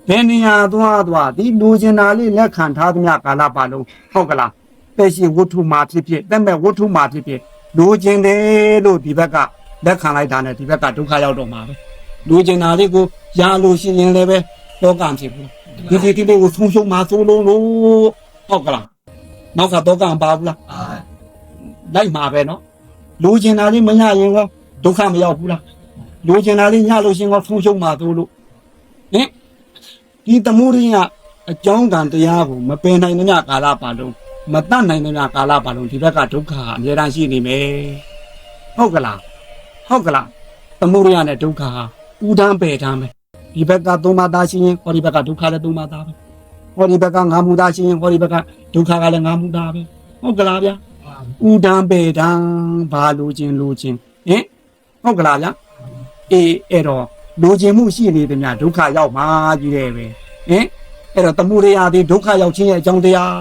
ဘယ်နေရာသွားဒီလိုချင်တာလေးလက်ခံထားသမျှကာလပတ်လုံးဟုတ်ကလားပဲရှိဝတ္ထုမှာဖြစ်တက်မဲ့ဝတ္ထုမှာဖြစ်လိုချင်တယ်လို့ဒီဘက်ကလက်ခံလိုက်တာနဲ့ဒီဘက်ကဒုက္ခရောက်တော့မှာပဲလိုချင်တာလေးကိုရလို့ရှိရင်လည်းပဲလောကဖြစ်ဘူးဒီလေးကိုဆုံးရှုံးမှာစိုးလုံးလို့ဟုတ်ကလားနောက်ကတော့ကံပါဘူးလားလိုက်မှာပဲနော်လိုချင်တာလေးမရရင်ကောဒုက္ခမရောက်ဘူးလားလိုချင်တာလေးရလို့ရှင်ကောဆုံးရှုံးမှာစိုးလို့ဟင်ဒီသမုဒိယအကြောင်းကံတရားကိုမပင်နိုင်တဲ့ကာလပတ်လုံးမတတ်နိုင်တဲ့ကာလပတ်လုံးဒီဘက်ကဒုက္ခအများအားရှိနေမယ်ဟုတ်ကလားသမုဒိယနဲ့ဒုက္ခဟာဥဒန်းပယ်ထားမယ်ဒီဘက်ကသုံးပါးသားရှိရင်ဟောဒီဘက်ကဒုက္ခလည်းသုံးပါးသားပဲဟောဒီဘက်ကငါးမှုသားရှိရင်ဟောဒီဘက်ကဒုက္ခကလည်းငါးမှုသားပဲဟုတ်ကလားဗျာဥဒန်းပယ်တန်းဘာလိုချင်ဟင်ဟုတ်ကလားဗျာအေးအဲ့တော့လိုချင်မှုရှိနေတယ်များဒုက္ခရောက်မှာကြီးတယ်ပဲဟင်အဲ့တော့သမုဒိယဒီဒုက္ခရောက်ခြင်းရဲ့အကြောင်းတရား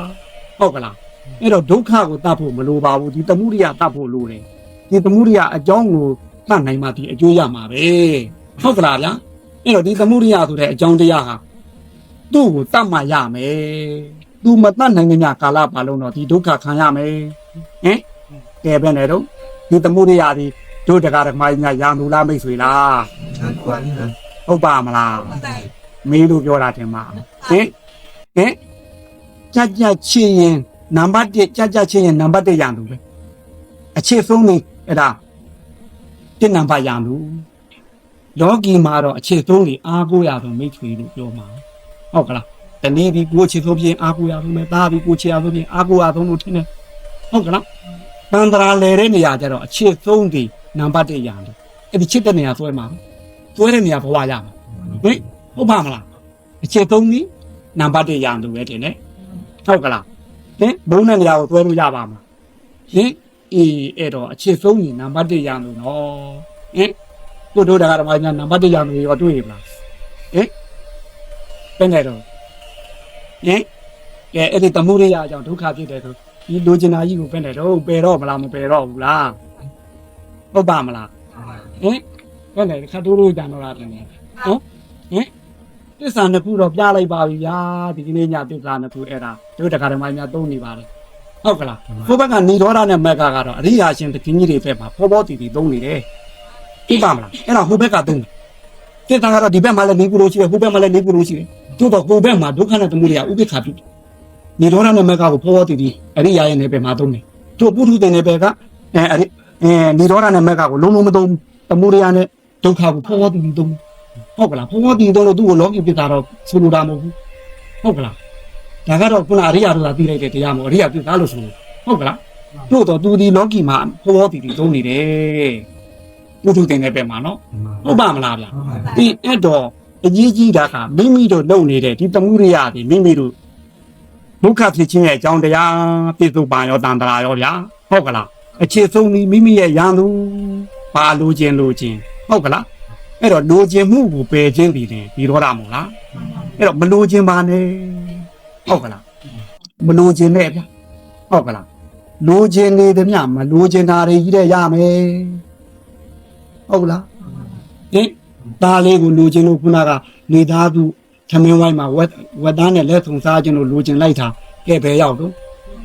ဟုတ်ကလားအဲ့တော့ဒုက္ခကိုတတ်ဖို့မလိုပါဘူးဒီသမုဒိယတတ်ဖို့လိုတယ်ဒီသမုဒိယအကြောင်းကိုတတ်နိုင်မှဒီအကျိုးရမှာပဲဟုတ်ကလားဗျာအဲ့တော့ဒီသမုဒိယဆိုတဲ့အကြောင်းတရားဟာသူ့ကိုတတ်မှရမယ်သူမတတ်နိုင်တဲ့ကာလပတ်လုံးတော့ဒီဒုက္ခခံရမယ်ဟင်ကဲပဲနဲ့တော့ဒီသမုဒိယဒီတို့တရားဓမ္မကြီးများရံသူလားမိတ်ဆွေလားဟုတ်ပါမလားမေးလို့ပြောတာတင်ပါဟင်ကြချင်းရင်နံပါတ်1ကြချင်းရင်နံပါတ်1ရံသူပဲအခြေဆုံးနေအဲ့ဒါ1နံပါတ်ရံသူလောကီမှာတော့အခြေဆုံးနေအားကိုးရဆုံးမိတ်ဆွေလို့ပြောမှာဟုတ်ကလားတနေ့ဒီကိုအခြေဆုံးပြင်အားကိုးရဆုံးပဲဒါပြီးကိုခြေရဆုံးပြင်အားကိုးရဆုံးလို့ထင်တယ်ဟုတ်ကလားတန်တရာလဲတဲ့နေရာကျတော့အခြေဆုံးဒီနံပါတ်1ရံသူအဲ့ဒီချစ်တဲ့နေရာဆွဲမှာဆွဲတဲ့နေရာဘဝရမှာဟင်ဟုတ်ပါမလားအခြေဆုံးဒီနံပါတ်1ရံသူပဲထင်တယ်ဟုတ်ကလားဟင်ဘုံတဲ့နေရာကိုဆွဲလို့ရပါမှာဟင်အေးအဲ့တော့အခြေဆုံးဒီနံပါတ်1ရံသူနော်ဟင်တို့တရားဓမ္မညာနံပါတ်1ရံသူရောတွေ့ရမလားဟင်ပြန်နေတော့ဟင်ကဲအဲ့ဒီသမုဒိယအကြောင်းဒုက္ခဖြစ်တယ်ဆိုဒီလိုချင်တာကြီးကိုပြန်နေတော့ပယ်တော့မလားမပယ်တော့ဘူးလားဟုတ်ပါမလားဟင်ပြန်နေခါတိုးလို့ကြံတော့တာတင်နေဟုတ်ဟင်သစ္စာနှစ်ခုတော့ပြလိုက်ပါပြီဗျာဒီကနေ့ညသစ္စာနှစ်ခုအဲ့ဒါတို့တရားဓမ္မညာသုံးနေပါတယ်ဟုတ်ကလားဘုဘကနေရောဓနဲ့မက်ကကတော့အရိယာရှင်တခင်ကြီးတွေဘက်မှာဖောဖောတီတီသုံးနေတယ်သိပါမလားအဲ့ဒါဟိုဘက်ကသုံးတယ်သစ္စာကတော့ဒီဘက်မှာလည်း၄ခုလို့ရှိတယ်ဟိုဘက်မှာလည်း၄ခုလို့ရှိတယ်တို့တော့ဟိုဘက်မှာဒုက္ခနဲ့သမုဒိယဥပိ္ပခာပြုနေရောဓနဲ့မက်ကကိုဖောဖောတီတီအရိယာရဲ့နယ်ပယ်မှာသုံးတယ်တို့ပုထုသင်နယ်ပယ်ကနေရောဓနဲ့မက်ကကိုလုံးလုံးမသုံးသမုဒိယနဲ့ဒုက္ခကိုဖောဖောတီတီသုံးဟုတ်ကလားဖောဖောတီတော့သူ့ကိုလောကီပြတာတော့ဆိုလိုတာမဟုတ်ဘူးဟုတ်ကလားဒါကတော့ခုနအရိယာတို့ကသိလိုက်တဲ့တရားမဟုတ်အရိယာပြတာလို့ဆိုဟုတ်ကလားတို့တော့သူဒီလောကီမှာဖောဖောတီတီသုံးနေတယ်ပုထုသင်နယ်ပယ်မှာနော်ဟုတ်ပါမလားဗျာဒီအဲ့တော့အကြီးကြီးတာကမိမိတို့လုပ်နေတဲ့ဒီသမုဒိယတွေမိမိတို့ဒုက္ခဖြစ်ခြင်းရဲ့အကြောင်းတရားပြစ္ဆုတ်ပံရောတန်တရာရောဗျာဟုတ်ကလားအခြေဆုံးဒီမိမိရဲ့ရန်သူပါလိုခြင်းဟုတ်ကလားအဲ့တော့လိုခြင်းမှုကိုပယ်ခြင်းပြီးတယ်ဒီရောတာမို့လားအဲ့တော့မလိုခြင်းပါနဲ့ဟုတ်ကလားမလိုခြင်းနဲ့ဗျာဟုတ်ကလားလိုခြင်းနေသည်မြမလိုခြင်းတာတွေကြီးတဲ့ရမယ်ဟုတ်လားဟင်ဒါလေးကိုလိုခြင်းလို့ခုနကနေသားသူသမင်းဝိုင်းမှာဝက်သားနဲ့လက်ဆုံစားခြင်းလို့လိုခြင်းလိုက်တာကဲဘယ်ရောက်တော့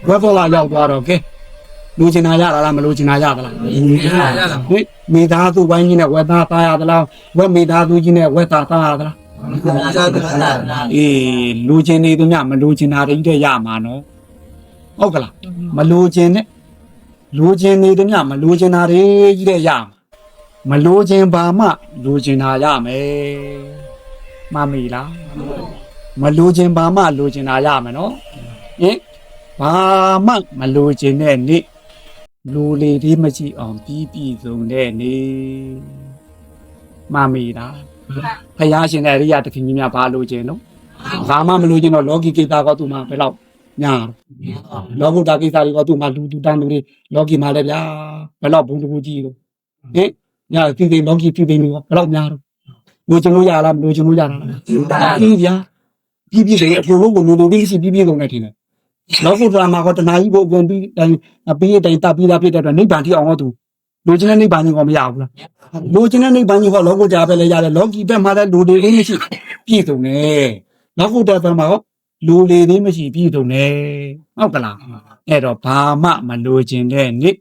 ဝက်ပေါ်လာရောက်သွားတော့ကဲ လူချင်တာရတာလားမလူချင်တာရသလားဟင်မိသားစုပိုင်းကြီးနဲ့ဝက်သားသားရသလားဝက်မိသားစုကြီးနဲ့ဝက်သားသားရသလားအေးလူချင်နေသူများမလူချင်တာတွေတည်းရမှာနော်ဟုတ်ကလားမလူချင်နဲ့လူချင်နေသူများမလူချင်တာတွေကြီးတည်းရမှာမလူချင်ပါမှလူချင်တာရမယ်မမေလားမလူချင်ပါမှလူချင်တာရမယ်နော်ဟင်ဘာမှမလူချင်တဲ့နေ့လူလေသေးမရှိအောင်ပြီးစုံတဲ့နေ့မမေလားဖယားရှင်တဲ့အရိယတခင်ကြီးများဘာလိုချင်နော်ဘာမှမလိုချင်တော့လောကီကိစ္စကသူ့မှာဘယ်တော့ညာလောကုတ္တကိစ္စတွေကသူ့မှာလူတူတန်းလူတွေလောကီမှာလည်းဗျာဘယ်တော့ဘုံတကူကြီးလို့ဟင်ညာပြည်သိလောကီပြည်သိလို့ဘယ်တော့ညာတော့လိုချင်လို့ရလားမလိုချင်လို့ရတာလားပြီးဗျာပြီးတယ်အကုန်လုံးကိုလူလူလေးစီပြီးကုန်နေတယ်လောကုတ္တရာမှာကတဏှာကြီးကိုဝင်ပြီးပြီးတိုင်တပ်ပြီးသားဖြစ်တဲ့အတွက်နိဗ္ဗာန်ထိအောင်ဟောသူလိုချင်တဲ့နိဗ္ဗာန်ကြီးကိုမရဘူးလားလိုချင်တဲ့နိဗ္ဗာန်ကြီးဟောလောကုတ္တရာပဲလည်းရတယ်လောကီဘက်မှာလည်းလူတွေလေးမရှိပြည့်စုံတယ်လောကုတ္တရာဘက်မှာဟောလူတွေလေးမရှိပြည့်စုံတယ်ဟုတ်ကလားအဲ့တော့ဘာမှမလိုချင်တဲ့နေ့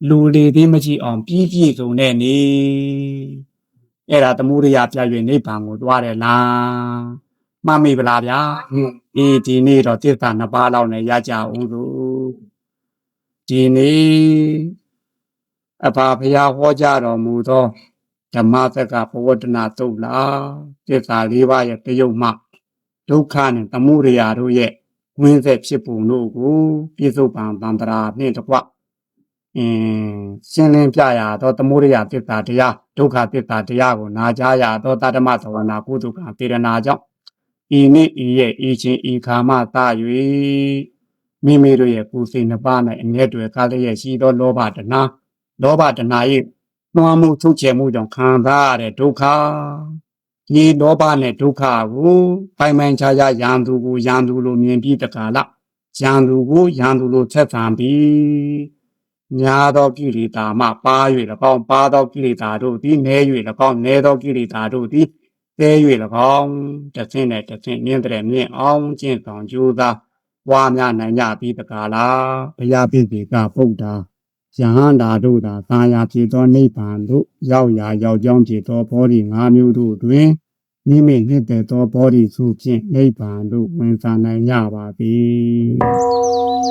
လူတွေလေးမရှိအောင်ပြည့်စုံတဲ့နေ့အဲ့ဒါသမုဒိယပြည့်၍နိဗ္ဗာန်ကိုသွားတယ်လားမမေ့ပလားဗျာအေးဒီနေ့တော့သစ္စာနှစ်ပါးလောက်နဲ့ရကြအောင်လို့ဒီနေ့အဖာဖျားဟောကြားတော်မူသောဓမ္မသက္ကပဝတ္တနာသုတ်လားသစ္စာ၄ပါးရဲ့တယုတ်မှဒုက္ခနဲ့သမုဒယတို့ရဲ့ဝင်းဆက်ဖြစ်ပုံတို့ကိုပြစ္ဆုတ်ပံတန္တရာနှင့်တကွရှင်းလင်းပြရသောသမုဒယသစ္စာတရားဒုက္ခသစ္စာတရားကိုနာကြားရသောတတ္တမသဝနာကုသကပေရနာကြောင့်ဤနေ့ဤရဲ့ဤချင်းဤခါမှသာ၍မိမိတို့ရဲ့ပူစိတ်နှစ်ပါး၌အငဲ့တွေကားလျက်ရှိသောလောဘတဏှာလောဘတဏှာ၏နှွားမှုထုတ်ချယ်မှုကြောင့်ခံစားရတဲ့ဒုက္ခဒီလောဘနဲ့ဒုက္ခကိုပိုင်ပိုင်ခြားခြားရန်သူကိုရန်သူလိုမြင်ပြီးတကားလားရန်သူကိုရန်သူလိုဆက်ဆံပြီးညာသောကိလေသာမှပါ၍၎င်းပါသောကိလေသာတို့သည်နည်း၍၎င်းနည်းသောကိလေသာတို့သည်တဲ၍၎င်းတဆင့်နဲ့တဆင့်မြင့်တဲ့မြင့်အောင်ကျင့်ဆောင်ကြိုးစားဝါများနိုင်ကြပြီးတကားလားဘုရားပြည့်စုံကဗုဒ္ဓယဟန္တာတို့သာသာယာဖြစ်သောနိဗ္ဗာန်သို့ရောက်ရာရောက်ကြောင်းဖြစ်သောဘောဓိ၅မျိုးတို့တွင်မိမိနှစ်သက်သောဘောဓိစုဖြင့်နိဗ္ဗာန်သို့ဝင်စားနိုင်ကြပါသည်